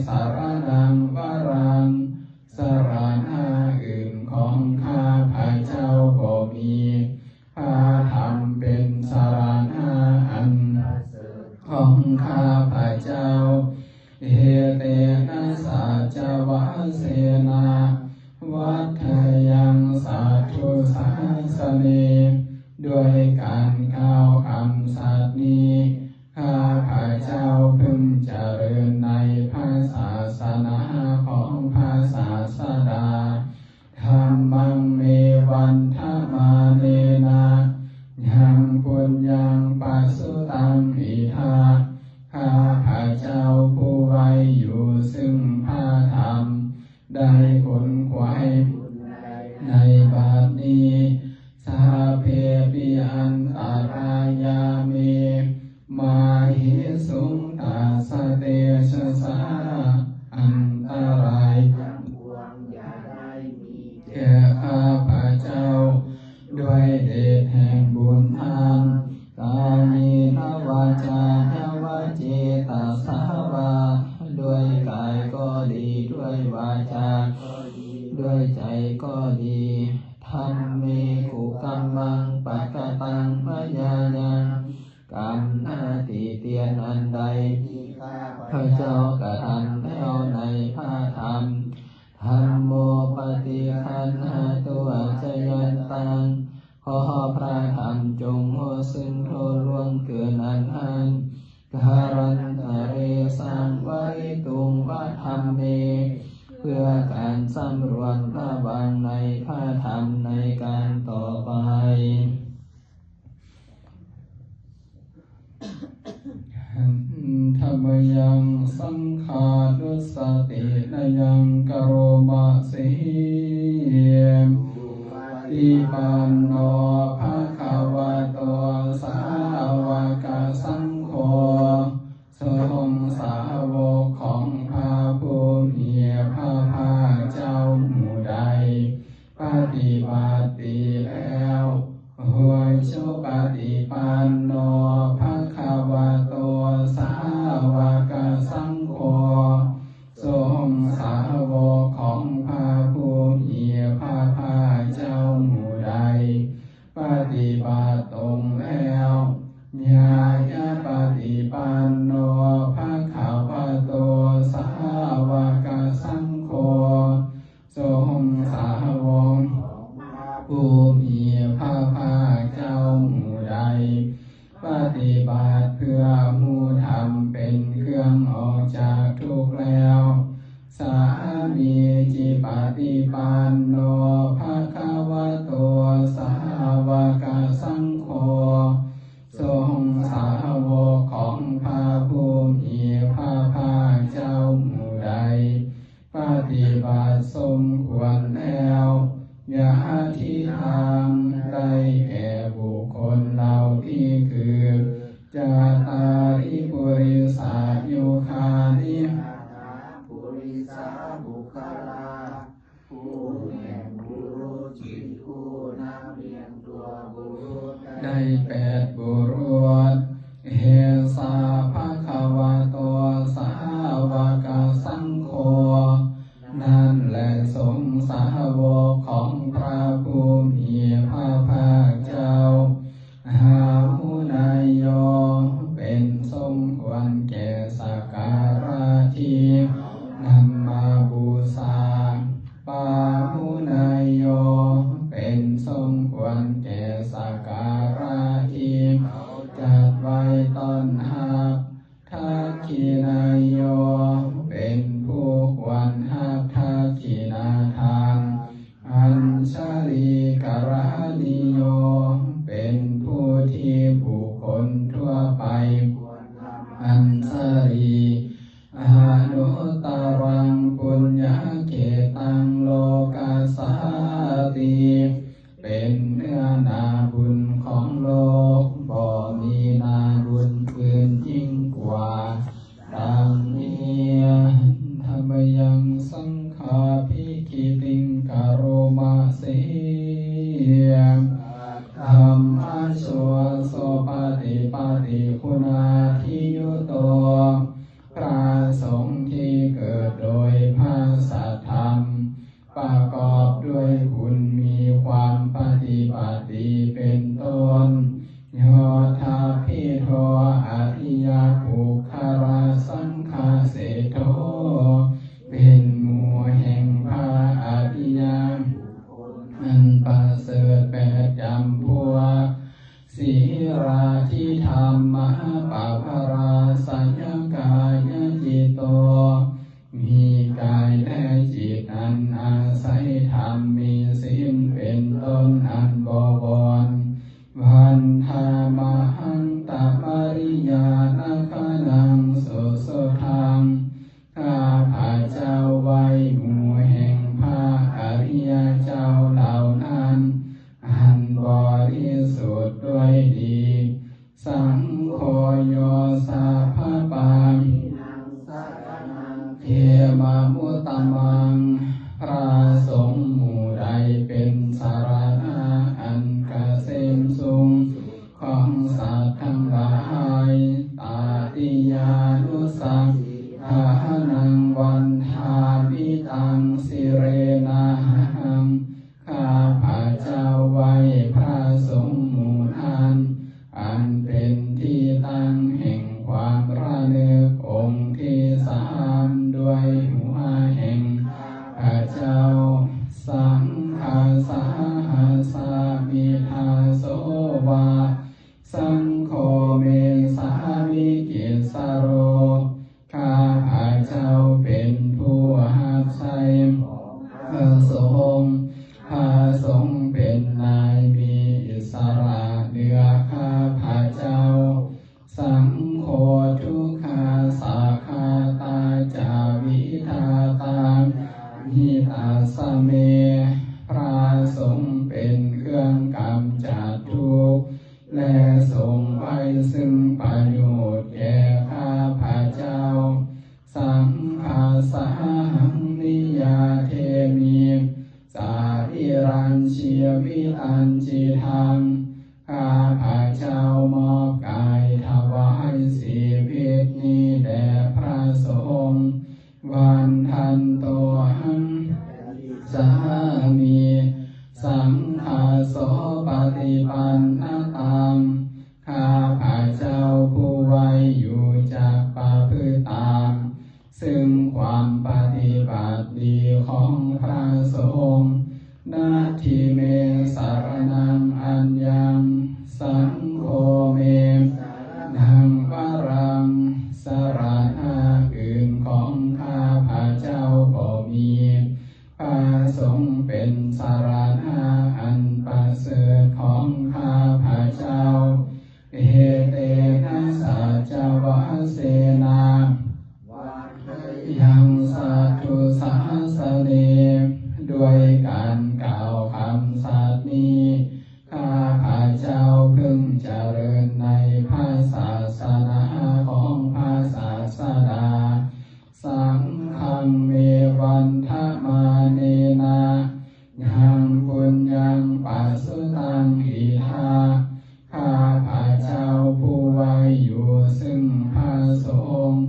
สารนังวรังสารณะอื่นของข้าพระเจ้าบ่มีพระธรรมเป็นสารณะอันของข้าพระเจ้าเฮเตนะสัจวะเสนาวัฏยังสาธุสาสเนด้วยการกล่าวคำสัตย์นี้ข้าพระเจ้าพึงเจริญในพระศาสนาของพระศาสดาธัมมังเมวันธรรมาเนนะยังปุญญังปัสสุตังอิทาข้าพระเจ้าผู้ไว้อยู่ซึ่งพระธรรมได้ขนขวายในบัดนี้สาเพปิอันตรายาเมมาหิสุงตาสเตชะสาอันตราย จาด้วยใจก็ดีธรรมเมขุกัมมังปัจจตังพยายังกรรมหน้าที่เตียนอันใดพระเจ้ากระทำแล้วในพระธรรมธัมโมปฏิคันหาตัวจยันตังขอพระธรรมจงโหซึ่งโทล่วงเกินอันหันการันตเรสังไว้ตุงวัฏธรรมเมเพื่อการสำรวมระวังในพระธรรมในการต่อไปธรรมยังสังขารุสตินายังกโรมาสิติปันโนภะคะวะโตสาวกสังโฆทรงสาวกของพระผู้มีพระภาคเจ้าหมู่ใดปฏิบัติดีแล้วหัวชุปฏิปันโนภะคะวะโตสาวกสังโฆทรงสาวกของพระผู้มีพระภาคเจ้าหมู่ใดปฏิบัติตรงแล้วญาญาปฏิปันโนภะคะวะโตสาวกสังโฆทรงสาวกผู้มีพระภาคเจ้าหมู่ใดปฏิบัติเพื่อมูธรรมเป็นเครื่องออกจากทุกข์แล้วสามีจิปฏิปันโนภะคะวะโตสาวกสังโฆทรงสาวกของพระผู้มีพระภาคเจ้าหมู่ใดปฏิบัติสมควรแล้วยะทิทางได้แก่บุคคลเหล่าที่คือจาตาริปุริสายุคานิปุริสาบุคลาผู้แห่งบุรุษจิตผู้นับเรียงตัวบุรุษได้แปดบุรุษเฮสาภะคะวะโตสาวกสังโฆนั่นแหละสงฆ์สาวกของพระผู้มีพระภาคเจ้าหาหุนายโยเป็นสมควรแก่สักการะที่นำมาบูชาปาหุนายโยเป็นสมควรแก่สักการะที่จัดไว้ต้อนรับทักขินายโยเป็นผู้ควรหักทักขินาทาน สิเรนะหังข้าพระเจ้าไว้พระสงฆ์หมู่ท่านอันเป็นที่ตั้งแห่งความระลึกองค์ที่สามด้วยหัวแห่งพระเจ้าสังฆาสาหัสามิทาโสวาสังโฆเมสามิกิสโรข้าพระเจ้าเป็นผู้รับใช้พระสงฆ์พระสงฆ์เป็นนายมีอิสระเหนือข้าพระเจ้าสังโฆทุกขาสาคาตาจาวิทาตาหิตาสเมพระสงฆ์เป็นเครื่องกำจัดทุกข์และทรงไว้ซึ่งประโยชน์แก่ข้าพระเจ้าสังฆาสาหังนิยาเทมิสาริรัญชีวิตัญจิทังข้าพระเจ้ามอบกายถวายชีวิตนี้แด่พระสงฆ์วันทันโตหังสามีสังฆาโสปฏิปันนตังข้าพระเจ้าผู้ไว้อยู่จากประพฤติตามซึ่งความปฏิบัติดีของพระสงฆ์นาทิเมสารนังอัญญังสังโฆเมนังวรังสรณะอื่นของข้าพระเจ้าบ่มีพระสงฆ์เป็นสารณะอันประเสริฐของข้าพระเจ้าเอเตนะสัจวะเสนายังสัตถุสาสเนด้วยการกล่าวคำสัตย์นี้ข้าพระเจ้าพึงเจริญในพระศาสนาของพระศาสดาสังฆังเมวันทมาเนนะยังปุญญังปัสสุตังอิทาข้าพระเจ้าผู้ไว้อยู่ซึ่งพระสงฆ์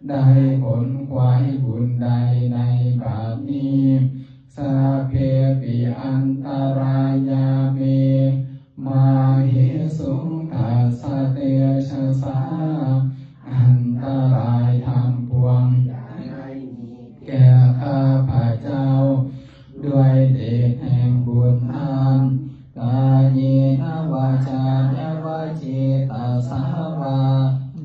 ได้ผลควายบุญใดในบัดนี้สัพเพปิอันตรายาเมมาหิสุงตัสสะเตชะสาอันตรายทางปวงแก่ข้าพระเจ้าด้วยเดชแห่งบุญทานกายเยนะวาจาวาจิตาสาวา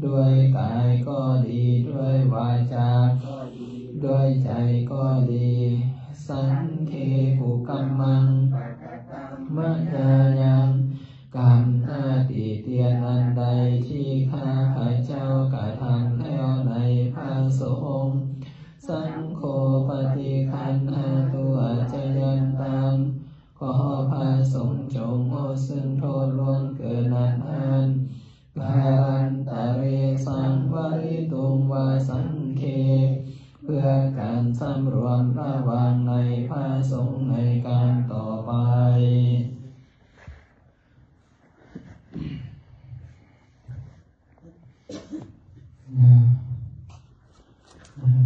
ด้วยกายก็ดีด้วยวาจาก็ดีด้วยใจก็ดีสังเคปุกัมมังมะทายังกรรมหน้าที่เตียนอันใดที่ข้าพระเจ้ากระทำแล้วในพระสงฆ์สังโฆปฏิคันหาตัวจยันตังขอพระสงฆ์จงโอซึ่งโทษล้วนเกินนันการตะเรสังวริตุงวาสังเคเพื่อการสำรวมระวังในพระสงฆ์ในการต่อไป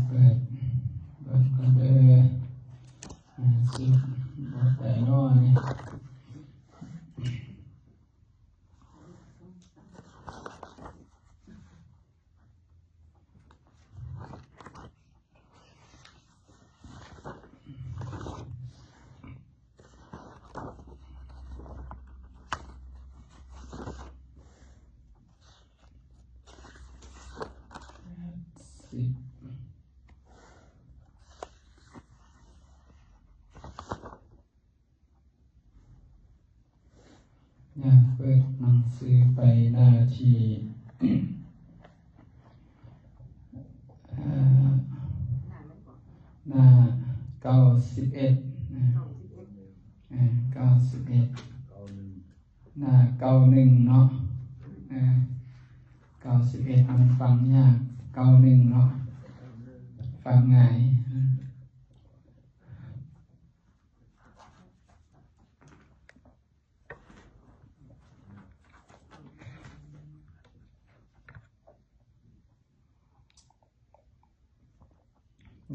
เปิดก็เด้อสิบแต่น้อยเปิดหนังสือไปหน้าที่หน้า91 หน้า91เนาะ91มันฟังยาก91เนาะฟังง่าย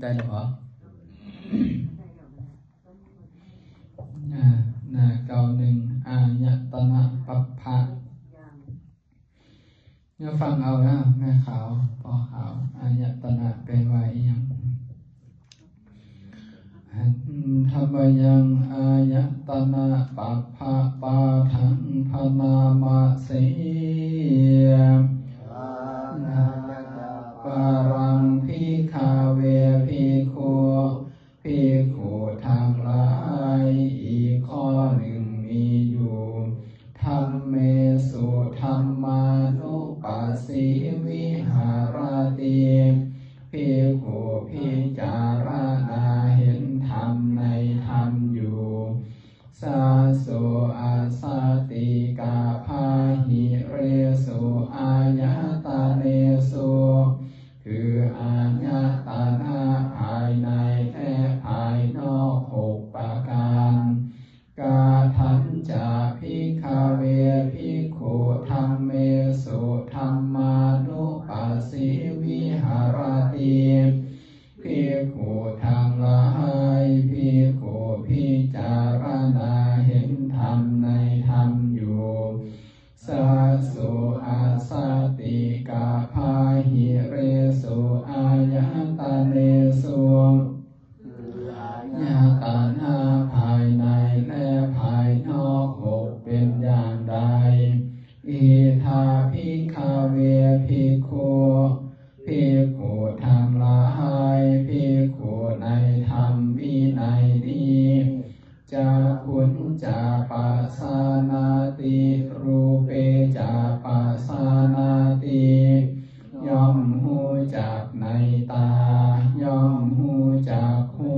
ได้หรอ ธรรมยังอายตนะปัปภะปาทังพนามาเสปารังภิกขเวภิกขุภิกขุทั้งหลายอีกข้อหนึ่งมีอยู่ธัมเมสุธัมมานุปัสสิวิหารติภิกขุพิจารณาเห็นธรรมในธรรมอยู่สาสุอาสาติกาภาหิเรสุอายตาเนสุคืออายตนะภายในและภายนอก6ประการกาทันจะภิกขเวภิกขุธัมเมสุธัมมานุปัสสิวิหารติภิกขุทั้งหลายภิกขุพิจารณาเห็นธรรมในธรรมอยู่สาสุอาสาติกาภาหิเรสุอายตาเนสุญาตานาภายในและภายนอก6เป็นอย่างใดอิทาภิกขเวภิกขุภิกขุทั้งหลายภิกขุในธรรมวินัยนี้จะขุนจะปัสสานาติรูเปจะปัสสานาติย่อมหูจักในตาย่อมหูจักหู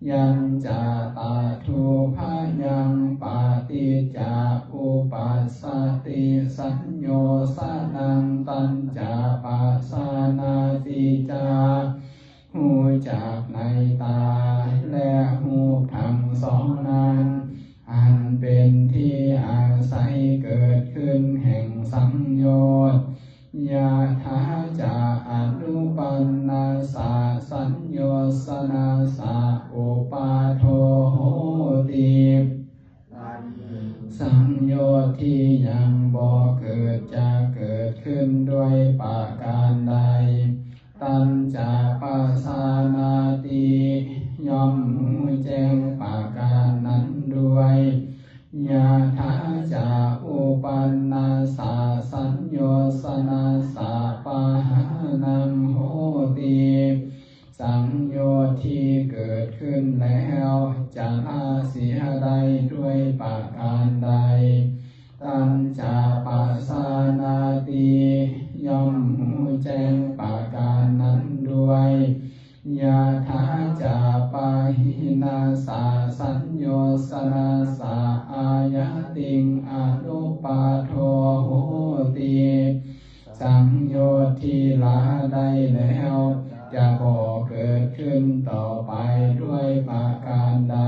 ยัญจะตาทุพยังปาติจาอุปัสสติสัญโยสนังตัญจะปัสสานาติจาหูจากในตาและหูทั้งสองนั้นอันเป็นที่อาศัยเกิดขึ้นแห่งสังโยชน์ยะถาจะอนุปันนาสาสัญโยสนาสาอุปาโทโหติสังโยชน์ที่ยังบ่เกิดจะเกิดขึ้นด้วยประการใดตัญจะปัสสานาติย่อมหูแจ้งประการนั้นด้วยยะถาจะอุปันนาสาสัญโยสนาสาปะหานังโหติสังโยชน์ที่เกิดขึ้นแล้วจะละเสียได้ด้วยประการใดตัญจะปัสสานาติย่อมหูแจ้งประการนั้นด้วยยะถาจะปะหินาสาสัญโยสนาสาอายติงอนุปาโทโหติสังโยชน์ที่ละได้แล้วจะบ่เกิดขึ้นต่อไปด้วยประการใด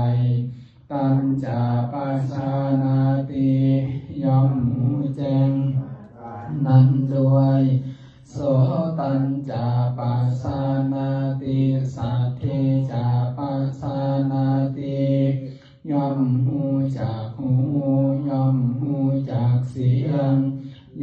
ตัญจะปัสสานาติย่อมหูแจ้งนั้นด้วยโสตัญจะปัสสานาติสัทธิจะปัสสานาติย่อมหูจากหูย่อมหูจากเสียง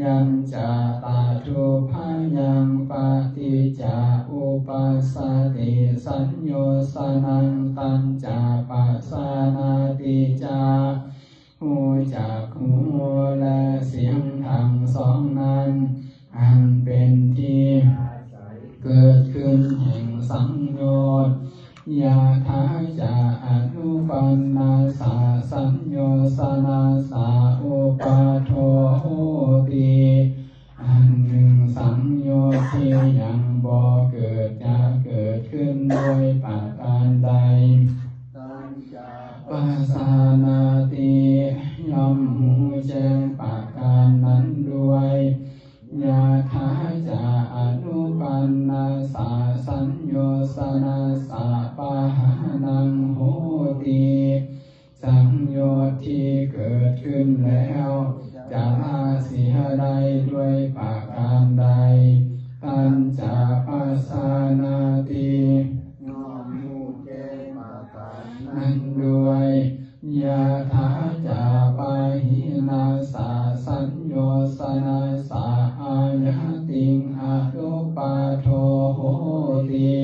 ยัญจะตาทุพยังปฏิจจอุปัสสติสัญโยสนังตัญจะปัสสานาติจาหูจากหูและเสียงทั้งสองนั้นอันเป็นที่เกิดขึ้นแห่งสังโยชน์ยะถาจะอนุปันนาสาสัญโยสนาสาอุปาโทโหติอันหนึ่งสังโยชน์ที่ยังบ่เกิดจะเกิดขึ้นด้วยประการใดปัสสานาติย่อมหูแจ้งประการนั้นด้วยยะถาจะอนุปันนาสาสัญโยสนาสาปะหานังโหติสังโยชน์ที่เกิดขึ้นแล้วจะละเสียได้ด้วยประการใดตัญจะปัสสานาติย่อมหูแจ้งประการนั้นด้วยยะถาจะปะหินาสาสัญโยสนาสาอายติงอนุปาโทโหติ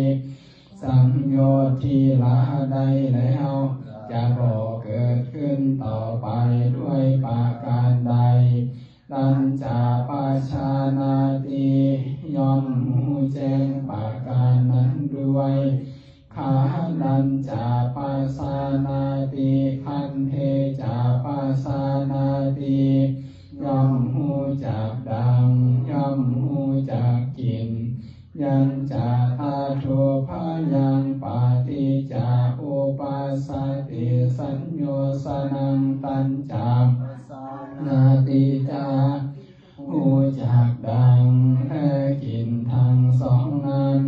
สังโยชน์ที่ ละได้แล้วจะบ่เกิดขึ้นต่อไปด้วยประการใดตัณจาปัชานาติย่อมรู้แจ้งประการนั้นด้วยขันธัญจาปัสสานาติขันเทจาปัสสานาติย่อมรู้จักดังย่อมรู้จักกินยังจาตาโทภายังปาติจาอุปัสสติสัญโยสนังตัญจานาติจารู้จักดังและกินทั้งสองนั้น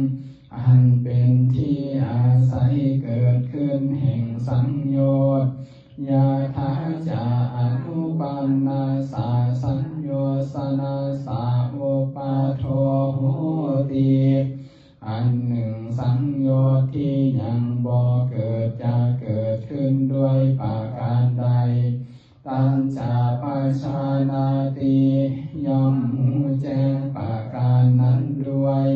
อันเป็นที่อาศัยเกิดขึ้นแห่งสังโยชน์ยาถาจาอนุปันนาสาสัญโยสนาสาอุปาโทโหติอันหนึ่งสังโยชน์ที่ยังบ่เกิดจะเกิดขึ้นด้วยประการใดตัณจาปัชานาติย่อมรู้แจ้งประการนั้นด้วย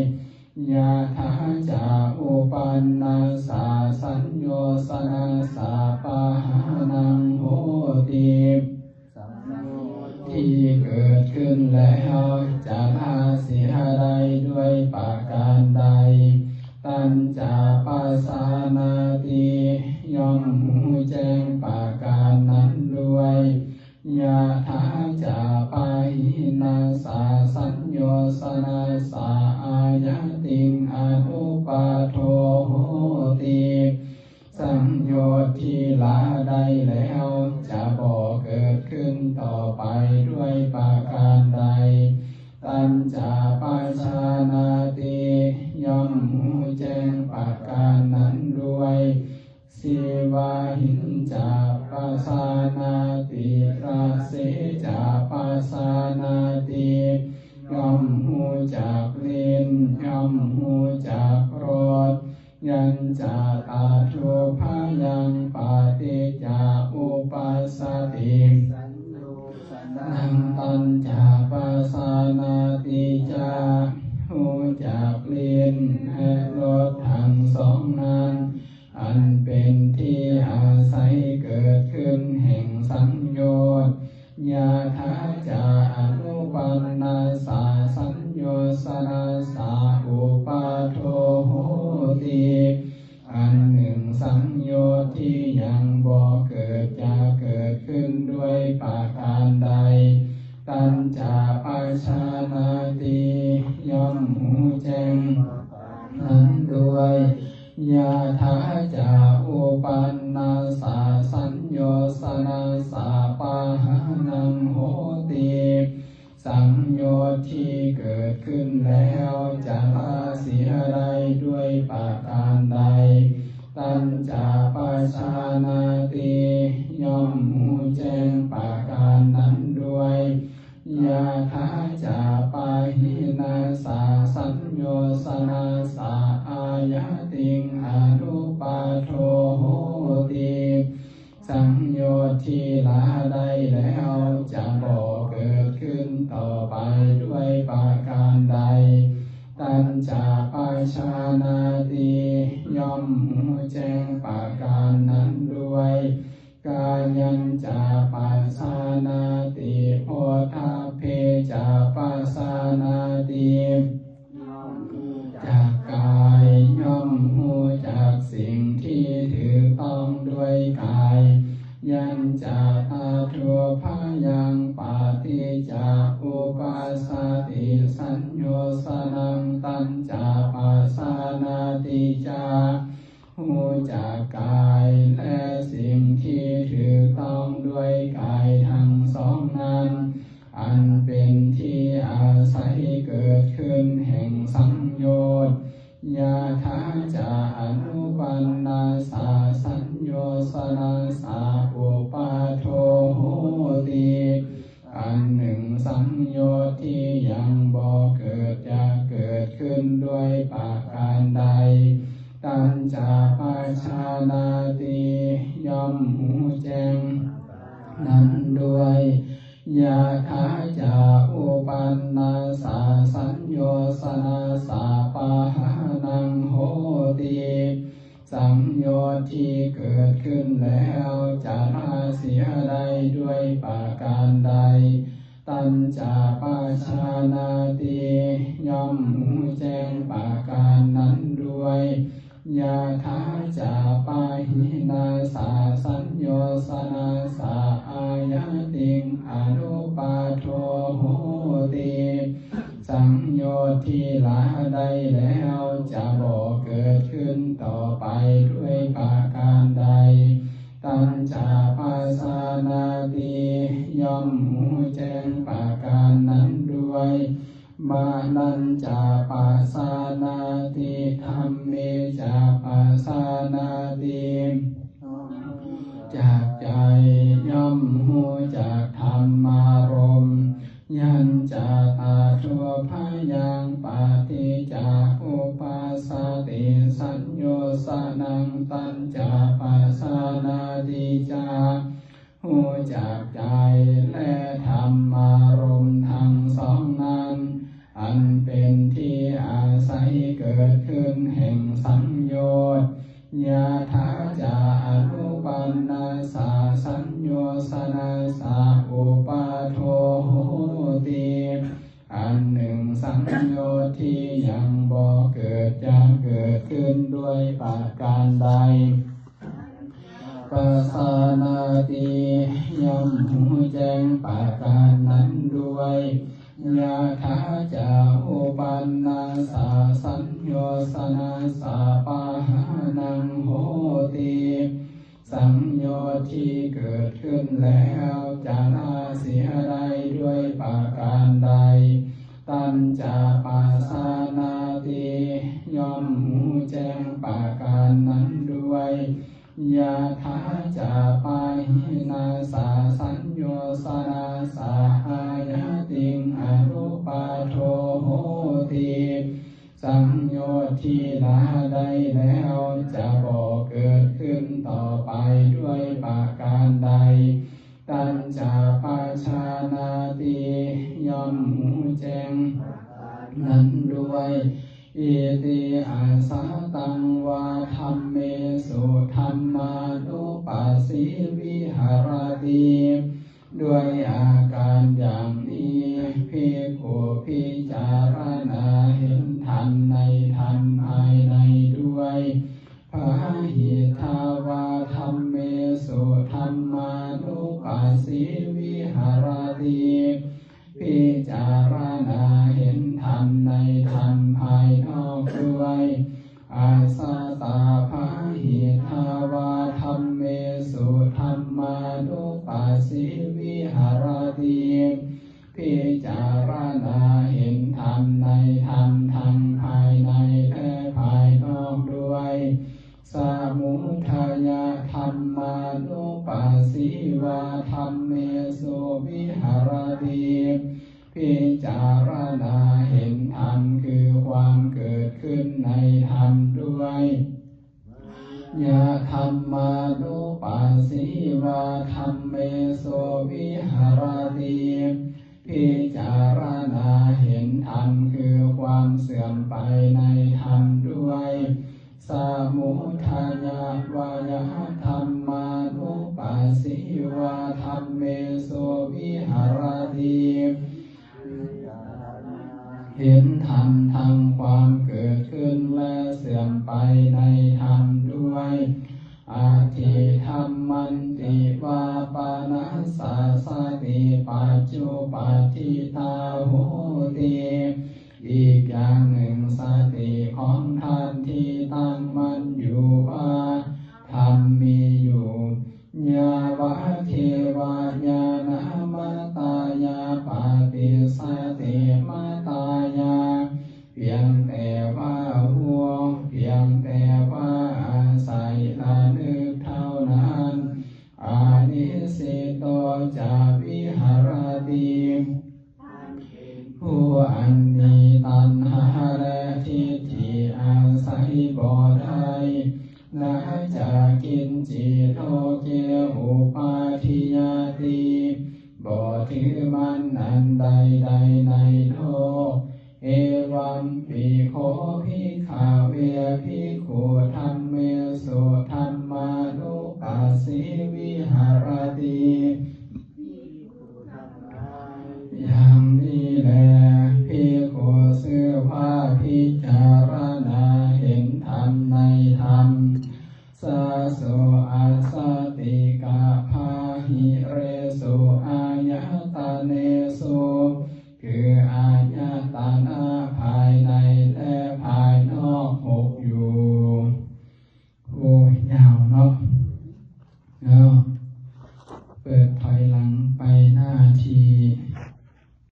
ยาถาจาอุปันนาสาสัญโยสนาสาปะหานังโหติที่เกิดขึ้นแล้วจะละเสียได้ด้วยประการใดตัณจาปัสสานาติย่อมรู้แจ้งประการนั้นด้วยยาถาจาปาหินาสาสัญโยสนาสาอายติงอนุปาโทโหติสังโยชน์ที่ละได้แล้วจะบ่เกิดขึ้นต่อไปด้วยประการใดตัณจาปัชชานาติย่อมรู้แจ้งประการนั้นด้วยสีวาหินจาปัสสานาติราเสจาปัสสานาติย่อมรู้จักลิ้นย่อมรู้จักรสยัญจาตาทุพายังปาติจาอุปัสสตินังตัญจาปัสสานาติจารู้จักลิ้นและรสทั้งสองนั้นอันเป็นที่อาศัยเกิดขึ้นแห่งสังโยชน์ยาถาจาอนุปันนาสาสัญโยสนาสาอุปาโทโหติอันหนึ่งสังโยชน์ที่ยังบ่เกิดจะเกิดขึ้นด้วยประการใดตัณจาปัชชานาติย่อมรู้แจ้งนั้นด้วยยาถาจาอุปันนาสาสัญโยสนาสาปะหานังโหติสังโยชน์ที่เกิดขึ้นแล้วจะละเสียได้ด้วยประการใดตัณจาปัชชานาติย่อมรู้แจ้งประการนั้นด้วยยาถาจาปาหินาสาสัญโยสนาสาอายติงอนุปาโทโหติสังโยชน์ที่ละได้แล้วจะบ่เกิดขึ้นต่อไปด้วยประการใดตัณจาปัชชานาติย่อมรู้แจ้งประการนั้นด้วยกายัญจาปัสสานาติโพธาเพจาปัสสานาติจากกายย่อมรู้จากสิ่งที่ถูกต้องด้วยกายยัญจาตาทุพายังปาติจาอุปัสสติสัญโยสนังตัญจาปัสสานาติจารู้จากกายและสิ่งที่ถูกต้องด้วยกายทั้งสองนั้นอันเป็นที่อาศัยเกิดขึ้นแห่งสังโยชน์ยาถาจาอนุปันนาสาสัญโยสนาสาอุปาโทโหติอันหนึ่งสังโยชน์ที่ยังบ่เกิดจะเกิดขึ้นด้วยประการใดตัณจาปัชชานาติย่อมรู้แจ้งนั้นด้วยยาถาจาอุปันนาสาสัญโยสนาสาปะหานังโหติสังโยช ชน์ที่เกิดขึ้นแล้วจะละเสียได้ด้วยประการใดตัณจาปาชานาติย่อมหูแจ้งประการนั้นด้วยยาถาจาปาหินาสาสัญโยสนาสาอายะติงอนุปาโทโหติสังโยชน์ที่ละได้แล้วจะบ่เกิดขึ้นต่อไปด้วยประการใดตัณจาปาสานาติย่อมหูแจ้งประการนั้นด้วยมานัญจาปาสานาติธัมเมจาปาสานาติจากใจย่อมหูจากธรรมารมณ์ยัญจาตาทัวพายังปาติจากอุปาสติสัญโยสนังตัญจาปาสานาติจาหูจากใจและธรรมารมณ์ทั้งสองนั้นอันเป็นที่อาศัยเกิดขึ้นแห่งสังโยชน์ยาถาจาอนุปันนาสาสัญโยสนาสาอุปาโทโหติอันหนึ่งสังโยชน์ที่ยังบ่เกิดจะเกิดขึ้นด้วยประการใดปัสสานาติย่อมหูแจ้งประการนั้นด้วยยาถาจาอุปันนาสาสัญโยสนาสาปาหานังโหติสังโยชน์ที่เกิดขึ้นแล้วจะละเสียได้ด้วยประการใดตัณจาปาสานาติย่อมหูแจ้งประการนั้นด้วยยาถาจาปาหินาสาสัญโยสนาสาอายะติงอนุปาโทโหติสังโยชน์ที่ละได้แล้วจะบ่เกิดขึ้นต่อไปด้วยประการใดตัณจาปาชานาติย่อมหูแจ้งนั้นด้วยอิติอาสาตังวาธัมเมสุธัมมานุปัสสิวิหารติด้วยอาการอย่างนี้ภิกขุพิจารณาเห็นธรรมในธรรมภายในด้วยพาหิทาวาธัมเมสุธัมมานุปัสสิวิหารติพิจารณาเห็นธรรมในธรรมภายนอกด้วยอาสาตาภาหิทาวาธัมเมสุธัมมานุปัสสิวิหารติพิจารณาเห็นธรรมในธรรมทั้งภายในและภายนอกด้วยสมุทัยธรรมานุปัสสิวาธัมเมสุวิหารติพิจารณาเห็นธรรมคือความเกิดขึ้นในธรรมด้วยยะธัมมานุปัสสิวาธัมเมสุวิหารติพิจารณาเห็นธรรมคือความเสื่อมไปในธรรมด้วยสมุทัยวายธัมมานุปัสสิวาธัมเมสุวิหารติเห็นธรรมทั้งความเกิดขึ้นและเสื่อมไปในธรรมด้วยอาทิธัมมันติวาปานัสสะสติปัจจุปัฏฐิตาโหติอีกอย่างหนึ่งสติของท่านที่ตั้ง